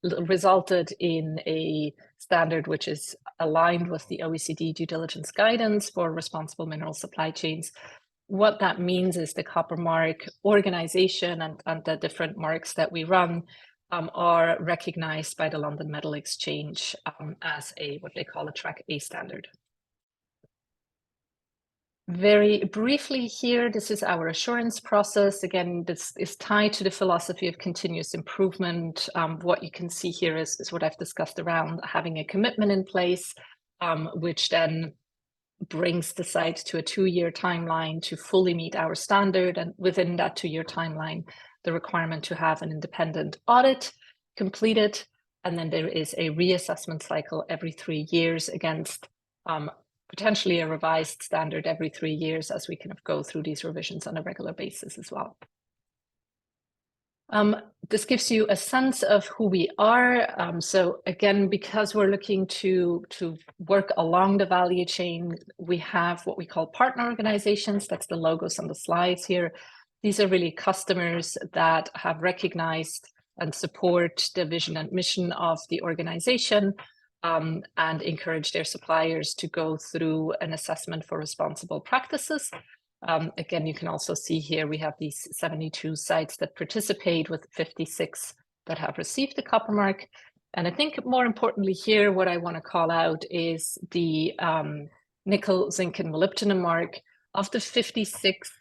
resulted in a standard which is aligned with the OECD due diligence guidance for responsible mineral supply chains. What that means is the Copper Mark organization and the different marks that we run are recognized by the London Metal Exchange as what they call a Track A standard. Very briefly here, this is our assurance process. Again, this is tied to the philosophy of continuous improvement. What you can see here is what I've discussed around having a commitment in place, which then brings the site to a 2-year timeline to fully meet our standard, and within that 2-year timeline, the requirement to have an independent audit completed, and then there is a reassessment cycle every 3 years against potentially a revised standard every 3 years, as we kind of go through these revisions on a regular basis as well. This gives you a sense of who we are. So again, because we're looking to work along the value chain, we have what we call partner organizations. That's the logos on the slides here. These are really customers that have recognized and support the vision and mission of the organization, and encourage their suppliers to go through an assessment for responsible practices. Again, you can also see here we have these 72 sites that participate, with 56 that have received the Copper Mark. And I think more importantly here, what I want to call out is the nickel, zinc, and molybdenum mark. Of the 56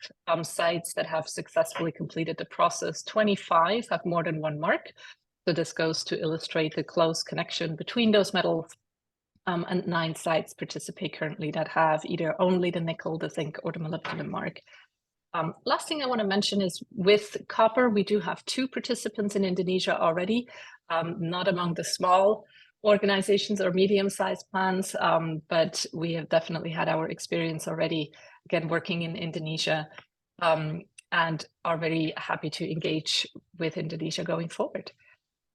sites that have successfully completed the process, 25 have more than one mark. So this goes to illustrate the close connection between those metals. And 9 sites participate currently that have either only the nickel, the zinc, or the molybdenum mark. Last thing I want to mention is with copper, we do have 2 participants in Indonesia already, not among the small organizations or medium-sized plants, but we have definitely had our experience already, again, working in Indonesia, and are very happy to engage with Indonesia going forward.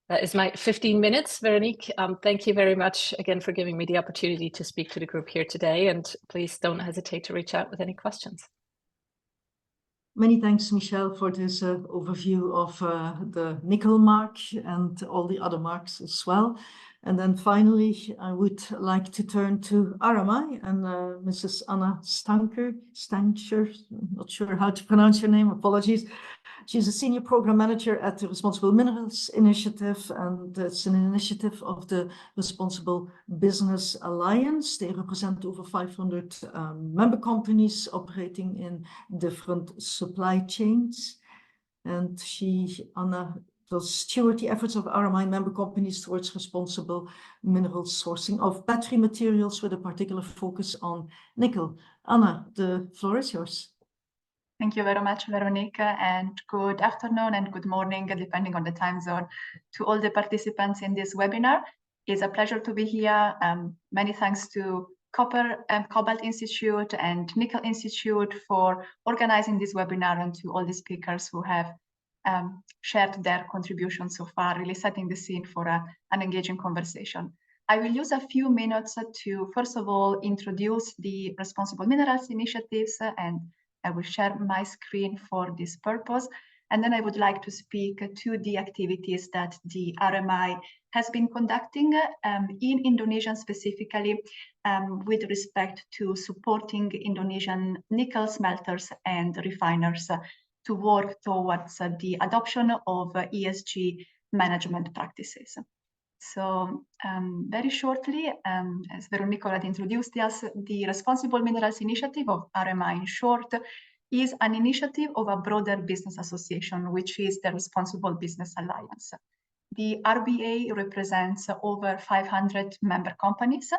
That is my 15 minutes, Veronique. Thank you very much again for giving me the opportunity to speak to the group here today, and please don't hesitate to reach out with any questions. Many thanks, Michelle, for this overview of the nickel mark and all the other marks as well. And then finally, I would like to turn to Aramai and Mrs. Anna Steukers. I'm not sure how to pronounce your name, apologies. She's a senior program manager at the Responsible Minerals Initiative, and it's an initiative of the Responsible Business Alliance. They represent over 500 member companies operating in different supply chains. And Anna, does steward the efforts of RMI member companies towards responsible mineral sourcing of battery materials with a particular focus on nickel. Anna, the floor is yours. Thank you very much, Veronique, and good afternoon and good morning, depending on the time zone, to all the participants in this webinar. It's a pleasure to be here. Many thanks to Copper and Cobalt Institute and Nickel Institute for organizing this webinar, and to all the speakers who have shared their contributions so far, really setting the scene for an engaging conversation. I will use a few minutes to, first of all, introduce the Responsible Minerals initiatives, and I will share my screen for this purpose. And then I would like to speak to the activities that the RMI has been conducting in Indonesia specifically, with respect to supporting Indonesian nickel smelters and refiners to work towards the adoption of ESG management practices. So very shortly, as Veronique already introduced us, the Responsible Minerals Initiative of RMI in short is an initiative of a broader business association, which is the Responsible Business Alliance. The RBA represents over 500 member companies,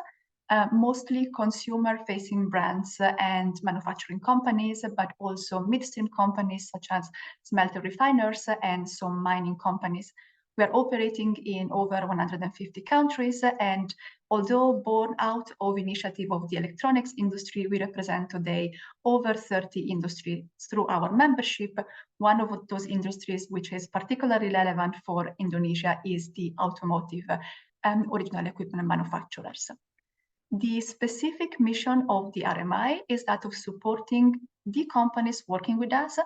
mostly consumer-facing brands and manufacturing companies, but also midstream companies such as smelter refiners and some mining companies. We are operating in over 150 countries, and although born out of initiative of the electronics industry, we represent today over 30 industries through our membership. One of those industries which is particularly relevant for Indonesia is the automotive original equipment manufacturers. The specific mission of the RMI is that of supporting the companies working with us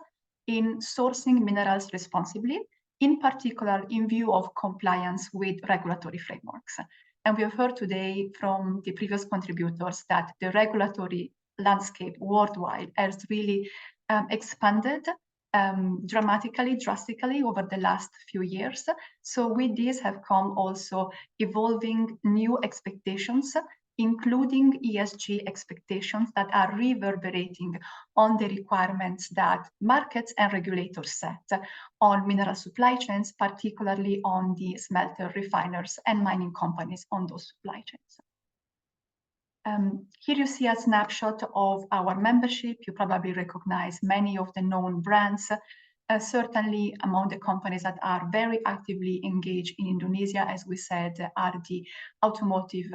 in sourcing minerals responsibly, in particular in view of compliance with regulatory frameworks. And we have heard today from the previous contributors that the regulatory landscape worldwide has really expanded drastically over the last few years. So with this have come also evolving new expectations, including ESG expectations that are reverberating on the requirements that markets and regulators set on mineral supply chains, particularly on the smelter refiners and mining companies on those supply chains. Here you see a snapshot of our membership. You probably recognize many of the known brands. Certainly among the companies that are very actively engaged in Indonesia, as we said, are the automotive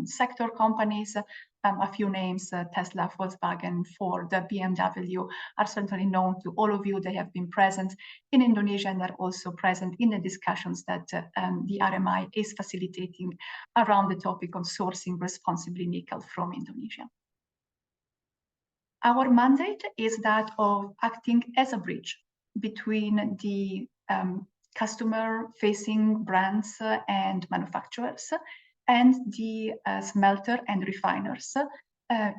sector companies. A few names, Tesla, Volkswagen, Ford, BMW, are certainly known to all of you. They have been present in Indonesia and are also present in the discussions that the RMI is facilitating around the topic of sourcing responsibly nickel from Indonesia. Our mandate is that of acting as a bridge between the customer-facing brands and manufacturers and the smelter and refiners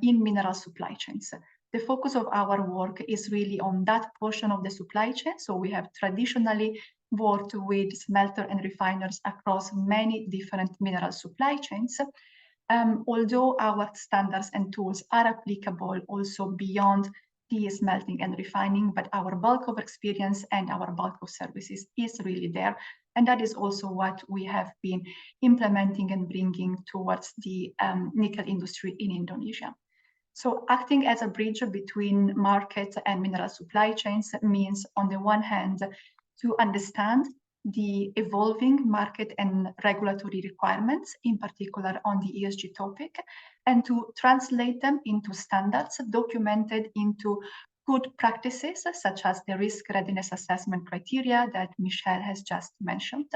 in mineral supply chains. The focus of our work is really on that portion of the supply chain. So we have traditionally worked with smelter and refiners across many different mineral supply chains, although our standards and tools are applicable also beyond the smelting and refining, but our bulk of experience and our bulk of services is really there. And that is also what we have been implementing and bringing towards the nickel industry in Indonesia. So acting as a bridge between market and mineral supply chains means, on the one hand, to understand the evolving market and regulatory requirements, in particular on the ESG topic, and to translate them into standards documented into good practices, such as the risk readiness assessment criteria that Michelle has just mentioned,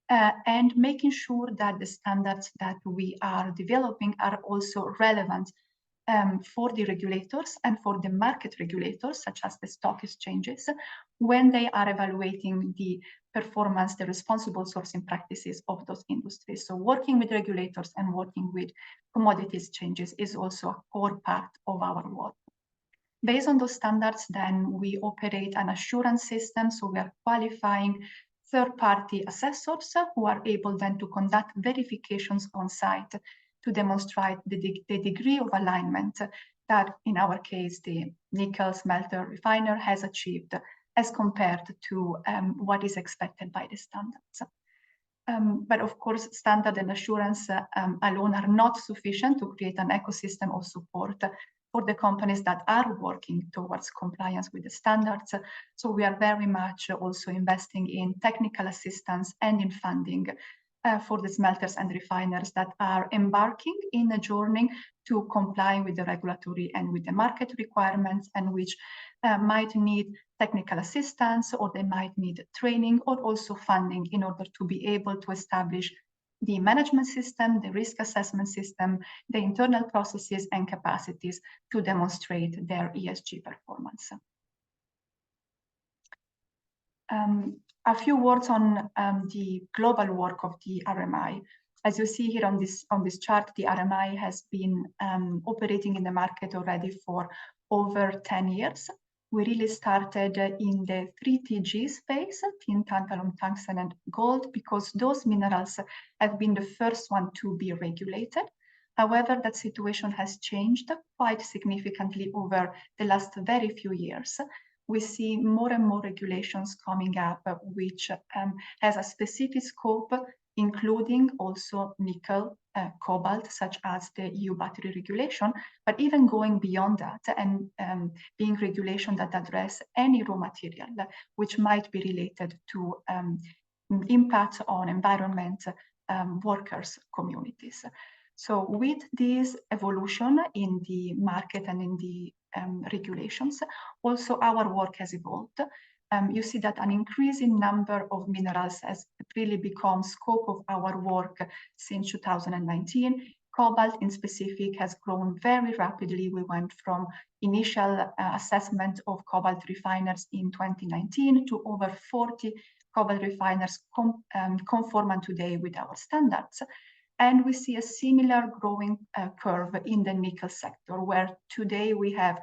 and making sure that the standards that we are developing are also relevant for the regulators and for the market regulators, such as the stock exchanges, when they are evaluating the performance, the responsible sourcing practices of those industries. So working with regulators and working with commodities exchanges is also a core part of our work. Based on those standards, then we operate an assurance system. So we are qualifying third-party assessors who are able then to conduct verifications on site to demonstrate the degree of alignment that, in our case, the nickel smelter refiner has achieved as compared to what is expected by the standards. But of course, standard and assurance alone are not sufficient to create an ecosystem of support for the companies that are working towards compliance with the standards. So we are very much also investing in technical assistance and in funding for the smelters and refiners that are embarking in a journey to comply with the regulatory and with the market requirements, and which might need technical assistance, or they might need training, or also funding in order to be able to establish the management system, the risk assessment system, the internal processes and capacities to demonstrate their ESG performance. A few words on the global work of the RMI. As you see here on this chart, the RMI has been operating in the market already for over 10 years. We really started in the 3TG space, tin, tantalum, tungsten, and gold, because those minerals have been the first one to be regulated. However, that situation has changed quite significantly over the last very few years. We see more and more regulations coming up, which has a specific scope, including also nickel, cobalt, such as the EU battery regulation, but even going beyond that and being regulation that address any raw material which might be related to impacts on environment, workers, communities. So with this evolution in the market and in the regulations, also our work has evolved. You see that an increasing number of minerals has really become scope of our work since 2019. Cobalt in specific has grown very rapidly. We went from initial assessment of cobalt refiners in 2019 to over 40 cobalt refiners conformant today with our standards. And we see a similar growing curve in the nickel sector, where today we have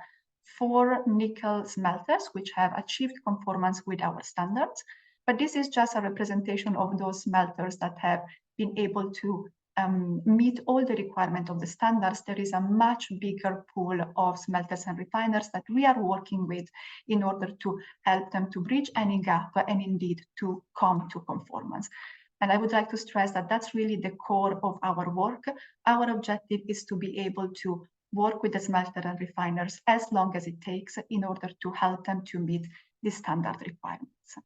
4 nickel smelters which have achieved conformance with our standards. But this is just a representation of those smelters that have been able to meet all the requirements of the standards. There is a much bigger pool of smelters and refiners that we are working with in order to help them to bridge any gap and indeed to come to conformance. And I would like to stress that that's really the core of our work. Our objective is to be able to work with the smelter and refiners as long as it takes in order to help them to meet the standard requirements.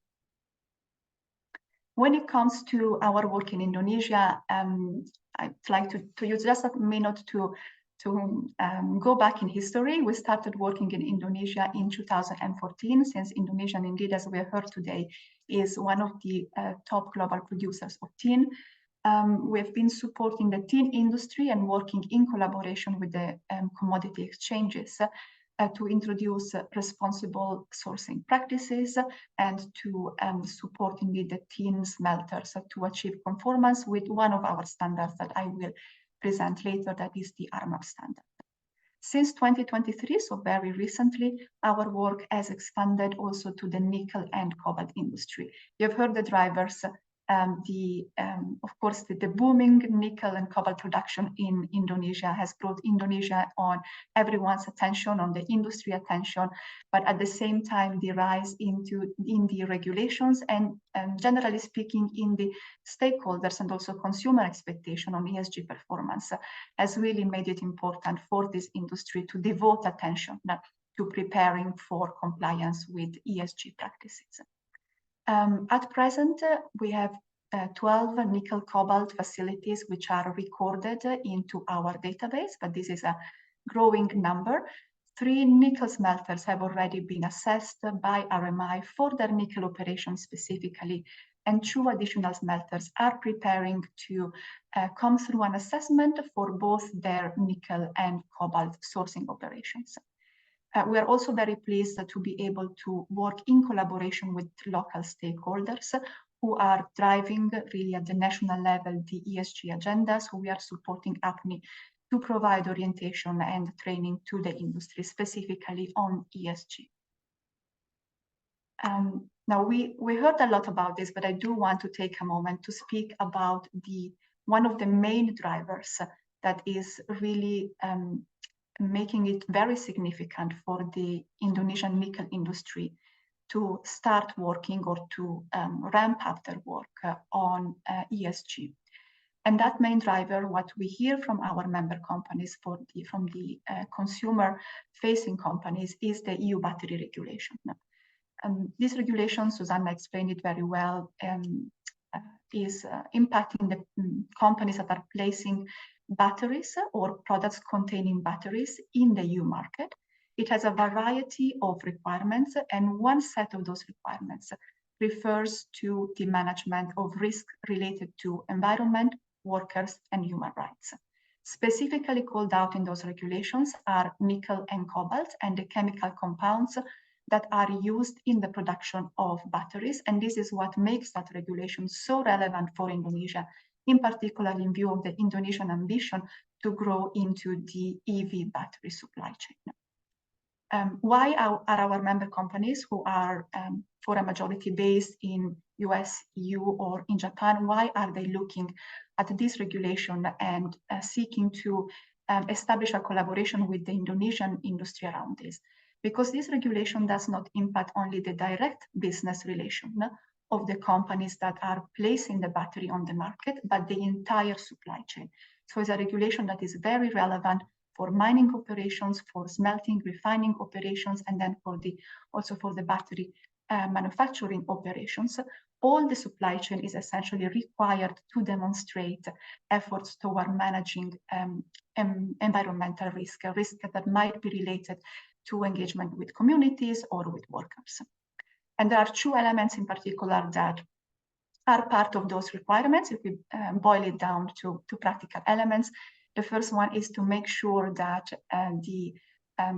When it comes to our work in Indonesia, I'd like to use just a minute to go back in history. We started working in Indonesia in 2014, since Indonesia, indeed, as we have heard today, is one of the top global producers of tin. We have been supporting the tin industry and working in collaboration with the commodity exchanges to introduce responsible sourcing practices and to support indeed the tin smelters to achieve conformance with one of our standards that I will present later, that is the RMAP standard. Since 2023, so very recently, our work has expanded also to the nickel and cobalt industry. You've heard the drivers, of course, the booming nickel and cobalt production in Indonesia has brought Indonesia on everyone's attention, on the industry attention, but at the same time, the rise in the regulations and generally speaking in the stakeholders and also consumer expectation on ESG performance has really made it important for this industry to devote attention to preparing for compliance with ESG practices. At present, we have 12 nickel cobalt facilities which are recorded into our database, but this is a growing number. 3 nickel smelters have already been assessed by RMI for their nickel operations specifically, and 2 additional smelters are preparing to come through an assessment for both their nickel and cobalt sourcing operations. We are also very pleased to be able to work in collaboration with local stakeholders who are driving really at the national level the ESG agenda. So we are supporting ACME to provide orientation and training to the industry, specifically on ESG. Now, we heard a lot about this, but I do want to take a moment to speak about one of the main drivers that is really making it very significant for the Indonesian nickel industry to start working or to ramp up their work on ESG. And that main driver, what we hear from our member companies from the consumer-facing companies, is the EU battery regulation. This regulation, Susanna explained it very well, is impacting the companies that are placing batteries or products containing batteries in the EU market. It has a variety of requirements, and one set of those requirements refers to the management of risk related to environment, workers, and human rights. Specifically called out in those regulations are nickel and cobalt and the chemical compounds that are used in the production of batteries. And this is what makes that regulation so relevant for Indonesia, in particular in view of the Indonesian ambition to grow into the EV battery supply chain. Why are our member companies, who are for a majority based in US, EU, or in Japan, why are they looking at this regulation and seeking to establish a collaboration with the Indonesian industry around this? Because this regulation does not impact only the direct business relation of the companies that are placing the battery on the market, but the entire supply chain. So it's a regulation that is very relevant for mining operations, for smelting, refining operations, and then also for the battery manufacturing operations. All the supply chain is essentially required to demonstrate efforts toward managing environmental risk that might be related to engagement with communities or with workers. And there are two elements in particular that are part of those requirements. If we boil it down to practical elements, the first one is to make sure that the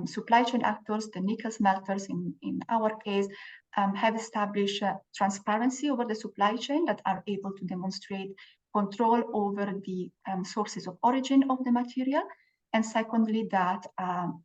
supply chain actors, the nickel smelters in our case, have established transparency over the supply chain, that are able to demonstrate control over the sources of origin of the material. And secondly, that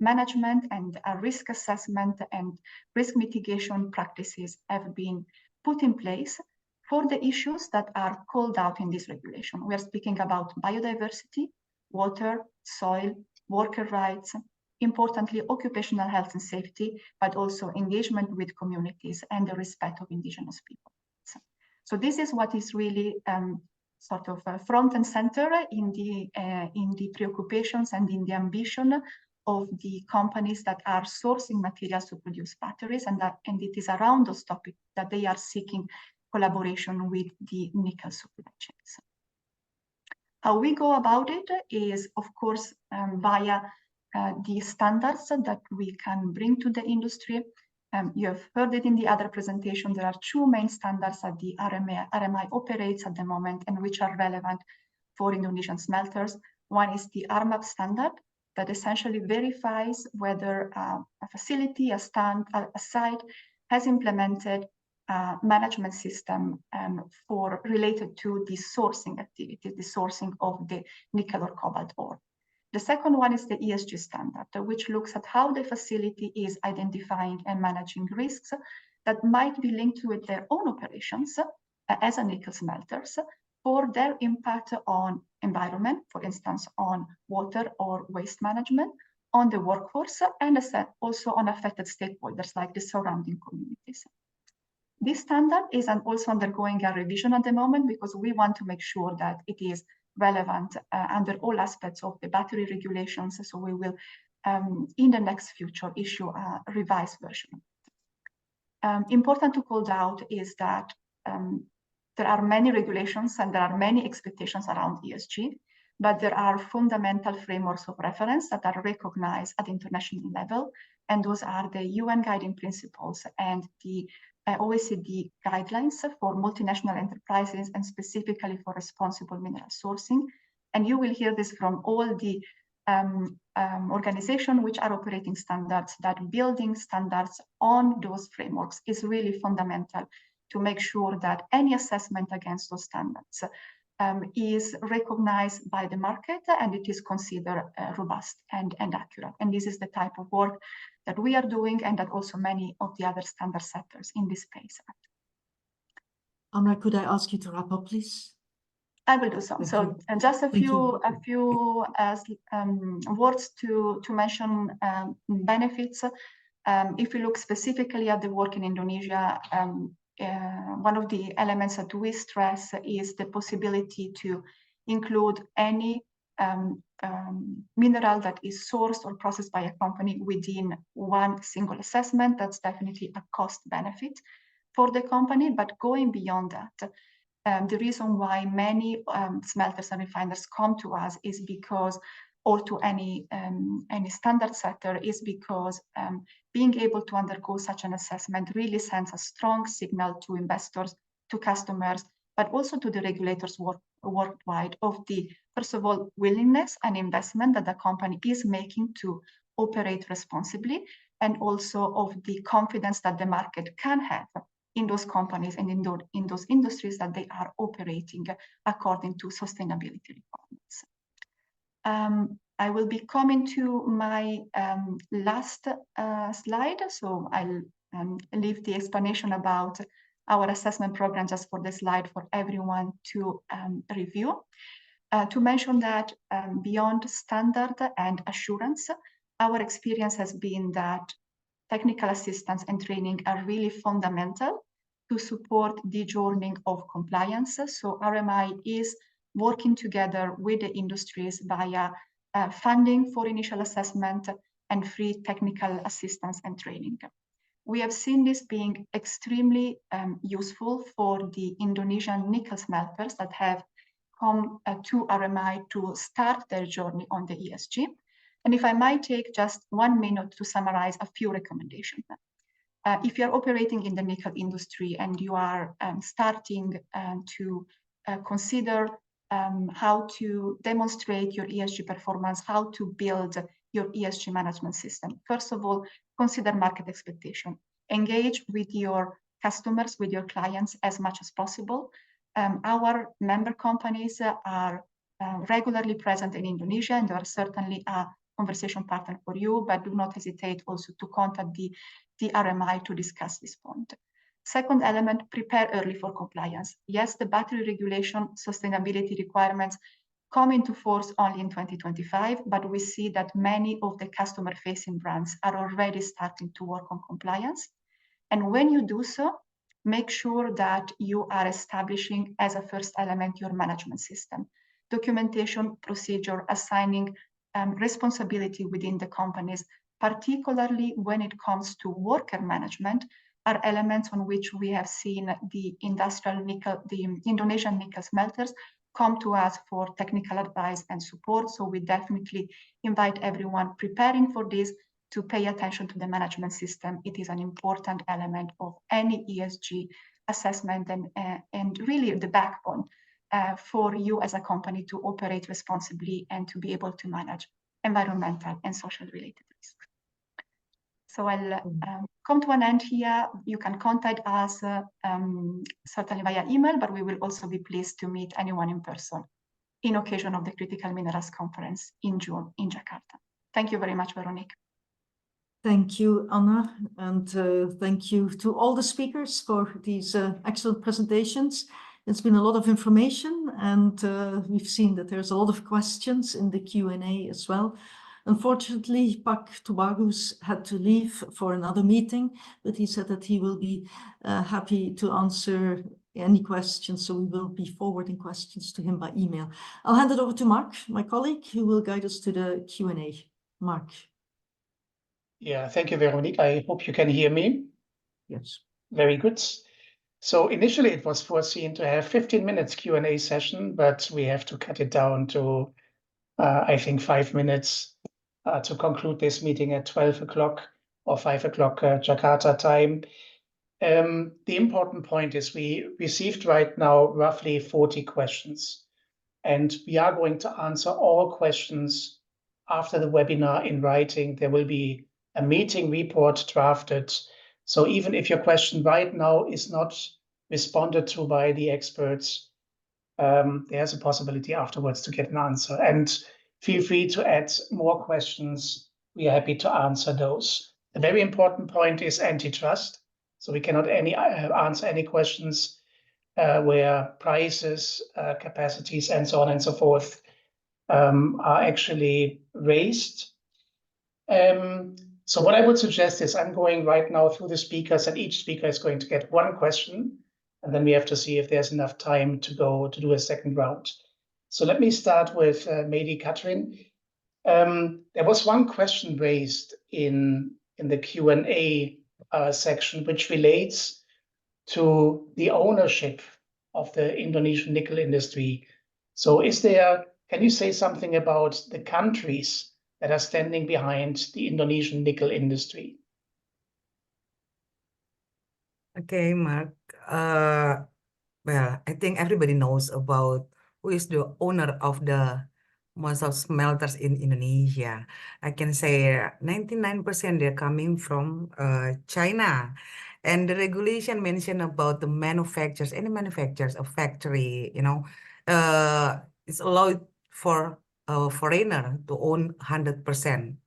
management and risk assessment and risk mitigation practices have been put in place for the issues that are called out in this regulation. We are speaking about biodiversity, water, soil, worker rights, importantly, occupational health and safety, but also engagement with communities and the respect of indigenous people. So this is what is really sort of front and center in the preoccupations and in the ambition of the companies that are sourcing materials to produce batteries, and it is around those topics that they are seeking collaboration with the nickel supply chains. How we go about it is, of course, via the standards that we can bring to the industry. You have heard it in the other presentation. There are two main standards that the RMI operates at the moment and which are relevant for Indonesian smelters. One is the RMAP standard that essentially verifies whether a facility, a site has implemented a management system related to the sourcing activity, the sourcing of the nickel or cobalt ore. The second one is the ESG standard, which looks at how the facility is identifying and managing risks that might be linked with their own operations as a nickel smelters for their impact on environment, for instance, on water or waste management, on the workforce, and also on affected stakeholders like the surrounding communities. This standard is also undergoing a revision at the moment because we want to make sure that it is relevant under all aspects of the battery regulations. So we will, in the next future, issue a revised version. Important to call out is that there are many regulations and there are many expectations around ESG, but there are fundamental frameworks of reference that are recognized at international level, and those are the UN Guiding Principles and the OECD guidelines for multinational enterprises and specifically for responsible mineral sourcing. And you will hear this from all the organizations which are operating standards, that building standards on those frameworks is really fundamental to make sure that any assessment against those standards is recognized by the market and it is considered robust and accurate. And this is the type of work that we are doing and that also many of the other standard setters in this space are. Anna, could I ask you to wrap up, please? I will do so. Thank So you. just a Thank few you. words to mention benefits. If we look specifically at the work in Indonesia, one of the elements that we stress is the possibility to include any mineral that is sourced or processed by a company within one single assessment. That's definitely a cost benefit for the company, but going beyond that, the reason why many smelters and refiners come to us is because, or to any standard setter, is because being able to undergo such an assessment really sends a strong signal to investors, to customers, but also to the regulators worldwide of the, first of all, willingness and investment that the company is making to operate responsibly, and also of the confidence that the market can have in those companies and in those industries that they are operating according to sustainability requirements. I will be coming to my last slide, so I'll leave the explanation about our assessment program just for the slide for everyone to review. To mention that beyond standard and assurance, our experience has been that technical assistance and training are really fundamental to support the journey of compliance. So RMI is working together with the industries via funding for initial assessment and free technical assistance and training. We have seen this being extremely useful for the Indonesian nickel smelters that have come to RMI to start their journey on the ESG. And if I might take just 1 minute to summarize a few recommendations. If you're operating in the nickel industry and you are starting to consider how to demonstrate your ESG performance, how to build your ESG management system, first of all, consider market expectation. Engage with your customers, with your clients as much as possible. Our member companies are regularly present in Indonesia, and they are certainly a conversation partner for you, but do not hesitate also to contact the RMI to discuss this point. Second element, prepare early for compliance. Yes, the battery regulation sustainability requirements come into force only in 2025, but we see that many of the customer-facing brands are already starting to work on compliance. And when you do so, make sure that you are establishing as a first element your management system. Documentation, procedure, assigning responsibility within the companies, particularly when it comes to worker management, are elements on which we have seen the Indonesian nickel smelters come to us for technical advice and support. So we definitely invite everyone preparing for this to pay attention to the management system. It is an important element of any ESG assessment and really the backbone for you as a company to operate responsibly and to be able to manage environmental and social related risks. So I'll come to an end here. You can contact us certainly via email, but we will also be pleased to meet anyone in person in occasion of the Critical Minerals Conference in June in Jakarta. Thank you very much, Veronique. Thank you, Anna, and thank you to all the speakers for these excellent presentations. It's been a lot of information, and we've seen that there's a lot of questions in the Q&A as well. Unfortunately, Pak Tubagus had to leave for another meeting, but he said that he will be happy to answer any questions, so we will be forwarding questions to him by email. I'll hand it over to Mark, my colleague, who will guide us to the Q&A. Mark. Yeah, thank you, Veronique. I hope you can hear me. Yes. Very good. So initially it was foreseen to have 15 minutes Q&A session, but we have to cut it down to, I think, 5 minutes to conclude this meeting at 12 o'clock or 5 o'clock Jakarta time. The important point is we received right now roughly 40 questions, and we are going to answer all questions after the webinar in writing. There will be a meeting report drafted. So even if your question right now is not responded to by the experts, there's a possibility afterwards to get an answer. And feel free to add more questions. We are happy to answer those. A very important point is antitrust. So we cannot answer any questions where prices, capacities, and so on and so forth are actually raised. So what I would suggest is I'm going right now through the speakers, and each speaker is going to get one question, and then we have to see if there's enough time to go to do a second round. So let me start with Mehdi Katrin. There was one question raised in the Q&A section, which relates to the ownership of the Indonesian nickel industry. So can you say something about the countries that are standing behind the Indonesian nickel industry? Okay, Mark. Well, I think everybody knows about who is the owner of the most of smelters in Indonesia. I can say 99% they're coming from China. And the regulation mentioned about the manufacturers, any manufacturers, a factory, it's allowed for a foreigner to own 100%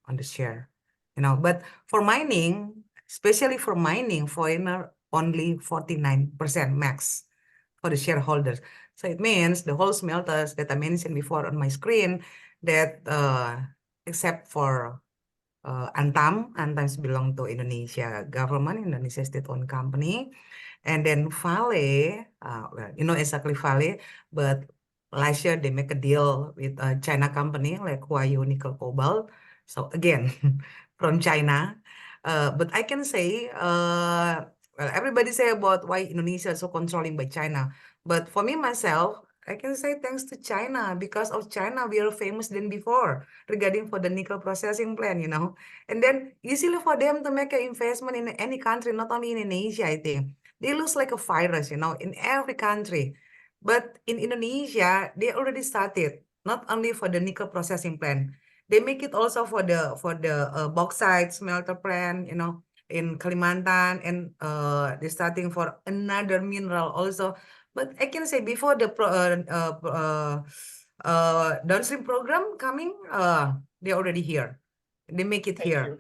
on the share. But for mining, especially for mining, foreigner only 49% max for the shareholders. So it means the whole smelters that I mentioned before on my screen, that except for Antam belong to Indonesia government, Indonesia state-owned company, and then Vale, exactly Vale, but last year they make a deal with a China company like Hario nickel cobalt. So again, from China. But I can say, well, everybody say about why Indonesia is so controlling by China. But for me, myself, I can say thanks to China. Because of China, we are famous than before regarding for the nickel processing plant, And then easily for them to make an investment in any country, not only in Indonesia, I think. They lose like a virus, in every country. But in Indonesia, they already started, not only for the nickel processing plant. They make it also for the bauxite smelter plant, in Kalimantan, and they're starting for another mineral also. But I can say before the downstream program coming, they're already here. They make it here.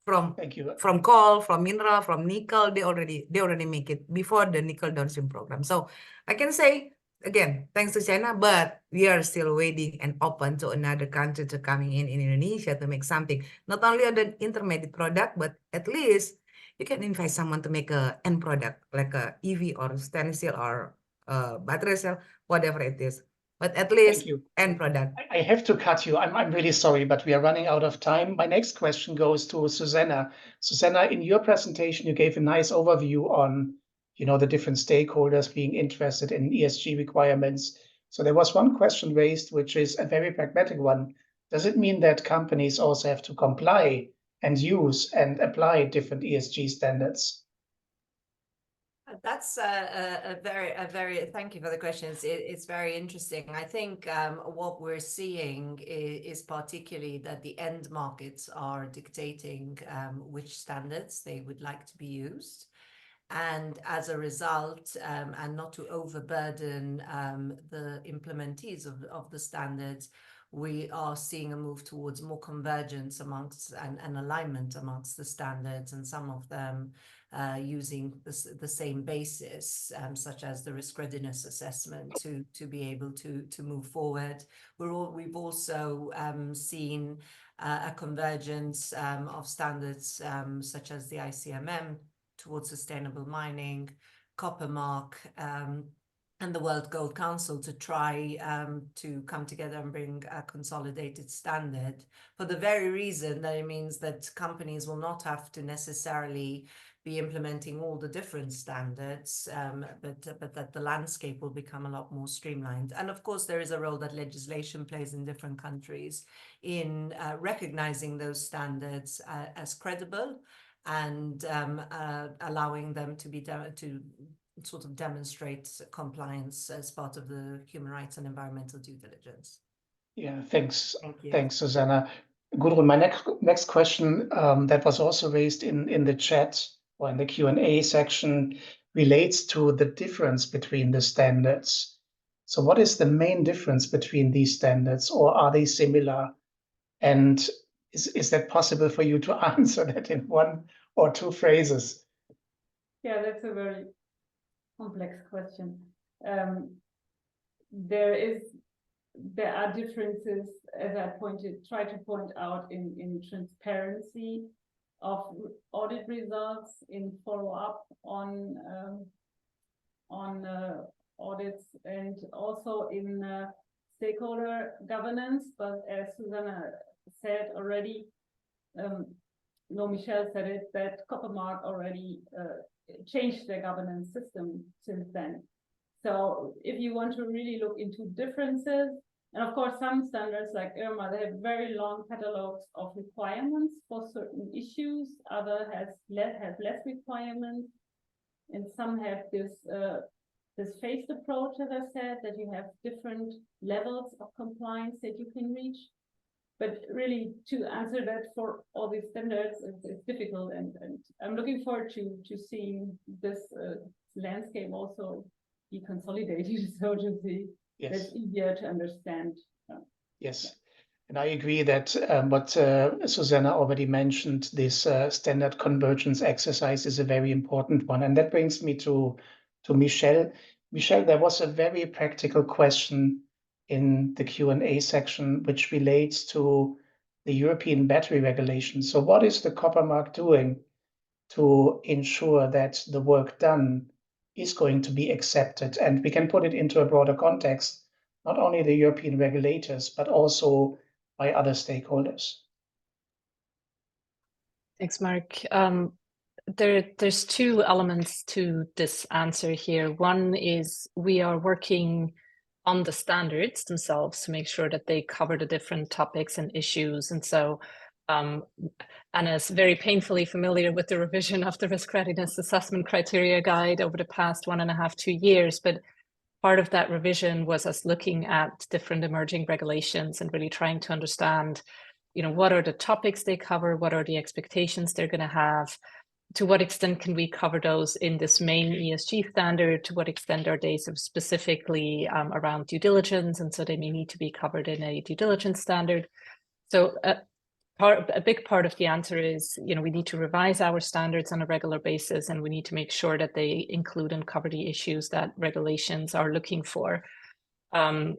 From coal, from mineral, from nickel, they already make it before the nickel downstream program. So I can say again, thanks to China, but we are still waiting and open to another country to coming in Indonesia to make something, not only on the intermediate product, but at least you can invite someone to make a end product like a EV or stainless steel or battery cell, whatever it is. But at least end product. I have to cut you. I'm really sorry, but we are running out of time. My next question goes to Susanna. Susanna, in your presentation, you gave a nice overview on, the different stakeholders being interested in ESG requirements. So there was one question raised, which is a very pragmatic one. Does it mean that companies also have to comply and use and apply different ESG standards? That's a very thank you for the questions. It's very interesting. I think what we're seeing is particularly that the end markets are dictating which standards they would like to be used. And as a result, and not to overburden the implementees of the standards, we are seeing a move towards more convergence amongst and alignment amongst the standards, and some of them using the same basis, such as the risk readiness assessment to be able to move forward. We've also seen a convergence of standards such as the ICMM towards sustainable mining, Copper Mark, and the World Gold Council to try to come together and bring a consolidated standard, for the very reason that it means that companies will not have to necessarily be implementing all the different standards, but that the landscape will become a lot more streamlined. And of course, there is a role that legislation plays in different countries in recognizing those standards as credible and allowing them to be to sort of demonstrate compliance as part of the human rights and environmental due diligence. Yeah, thanks. Thanks, Susanna. Gudrun, my next question that was also raised in the chat or in the Q&A section relates to the difference between the standards. So what is the main difference between these standards, or are they similar? And is that possible for you to answer that in one or two phrases? Yeah, that's a very complex question. There are differences, as I try to point out, in transparency of audit results, in follow-up on audits, and also in stakeholder governance. But as Susanna said already, no, Michelle said it, that Coppermark already changed their governance system since then. So if you want to really look into differences, and of course some standards like IRMA, they have very long catalogs of requirements for certain issues, other have less requirements, and some have this phased approach, as I said, that you have different levels of compliance that you can reach. But really, to answer that for all these standards, it's difficult, and I'm looking forward to seeing this landscape also be consolidated, so to see. Yes. That's easier to understand. Yes, and I agree that what Susanna already mentioned, this standard convergence exercise is a very important one. And that brings me to Michelle. Michelle, there was a very practical question in the Q&A section, which relates to the European battery regulation. So what is the Coppermark doing to ensure that the work done is going to be accepted? And we can put it into a broader context, not only the European regulators, but also by other stakeholders. Thanks, Mark. There's two elements to this answer here. One is we are working on the standards themselves to make sure that they cover the different topics and issues. And so Anna's very painfully familiar with the revision of the risk readiness assessment criteria guide over the past 1.5 to 2 years. But part of that revision was us looking at different emerging regulations and really trying to understand, what are the topics they cover, what are the expectations they're going to have, to what extent can we cover those in this main ESG standard, to what extent are they sort of specifically around due diligence, and so they may need to be covered in a due diligence standard. So a big part of the answer is, we need to revise our standards on a regular basis, and we need to make sure that they include and cover the issues that regulations are looking for. And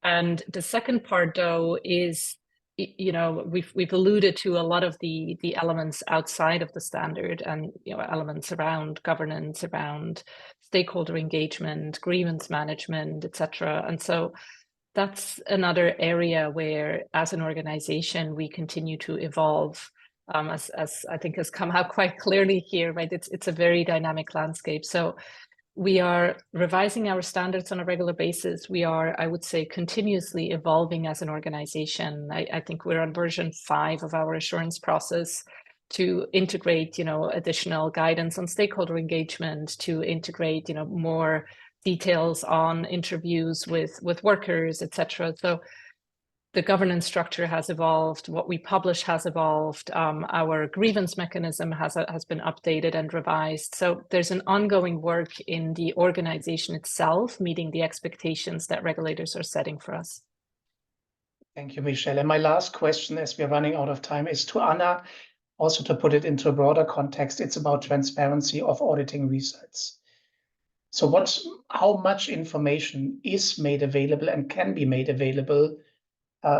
the second part, though, is, we've alluded to a lot of the elements outside of the standard, and elements around governance, around stakeholder engagement, grievance management, etc. And so that's another area where, as an organization, we continue to evolve, as I think has come out quite clearly here, right? It's a very dynamic landscape. So we are revising our standards on a regular basis. We are, I would say, continuously evolving as an organization. I think we're on version 5 of our assurance process to integrate, additional guidance on stakeholder engagement, to integrate, more details on interviews with workers, etc. So the governance structure has evolved, what we publish has evolved, our grievance mechanism has been updated and revised. So there's an ongoing work in the organization itself, meeting the expectations that regulators are setting for us. Thank you, Michelle. And my last question, as we're running out of time, is to Anna, also to put it into a broader context. It's about transparency of auditing results. So how much information is made available and can be made available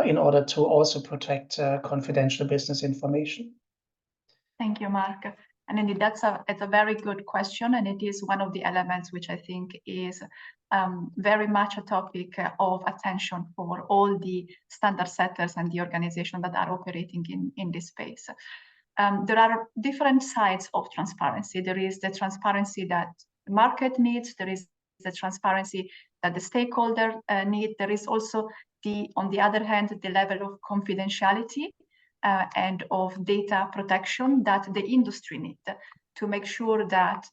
in order to also protect confidential business information? Thank you, Mark. And indeed, it's a very good question, and it is one of the elements which I think is very much a topic of attention for all the standard setters and the organizations that are operating in this space. There are different sides of transparency. There is the transparency that the market needs. There is the transparency that the stakeholder need. There is also on the other hand, the level of confidentiality and of data protection that the industry needs to make sure that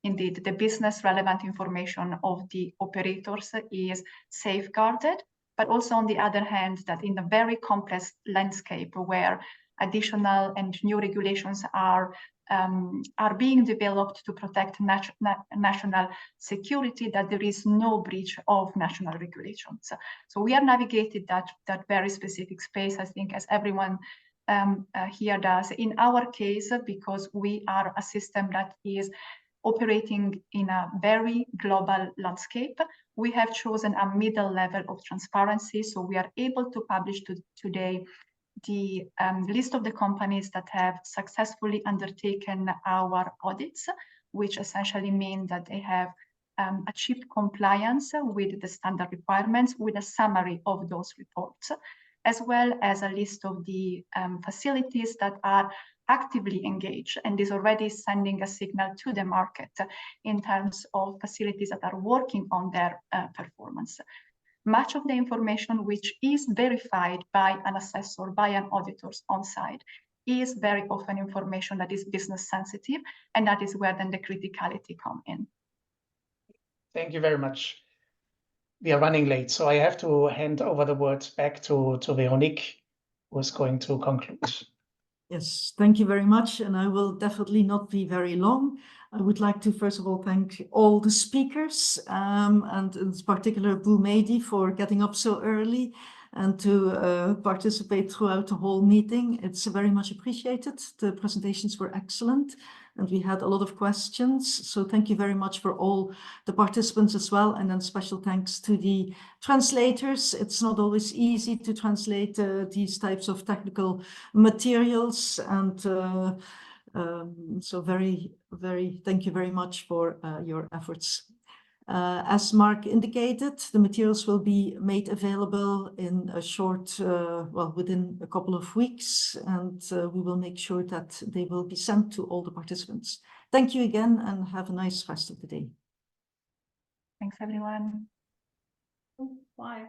indeed the business relevant information of the operators is safeguarded, but also on the other hand, that in a very complex landscape where additional and new regulations are are being developed to protect national security, that there is no breach of national regulations. So we are navigated that very specific space, I think, as everyone here does. In our case, because we are a system that is operating in a very global landscape, we have chosen a middle level of transparency. So we are able to publish today the list of the companies that have successfully undertaken our audits, which essentially mean that they have achieved compliance with the standard requirements, with a summary of those reports, as well as a list of the facilities that are actively engaged and is already sending a signal to the market in terms of facilities that are working on their performance. Much of the information which is verified by an assessor, by an auditor on site, is very often information that is business sensitive, and that is where then the criticality come in. Thank you very much. We are running late, so I have to hand over the words back to Veronique, who is going to conclude. Yes, thank you very much, and I will definitely not be very long. I would like to first of all thank all the speakers, and in particular Bou Mehdi for getting up so early and to participate throughout the whole meeting. It's very much appreciated. The presentations were excellent, and we had a lot of questions. So thank you very much for all the participants as well. And then special thanks to the translators. It's not always easy to translate these types of technical materials. And so thank you very much for your efforts. As Mark indicated, the materials will be made available in a short, within a couple of weeks, and we will make sure that they will be sent to all the participants. Thank you again, and have a nice rest of the day. Thanks, everyone. Bye.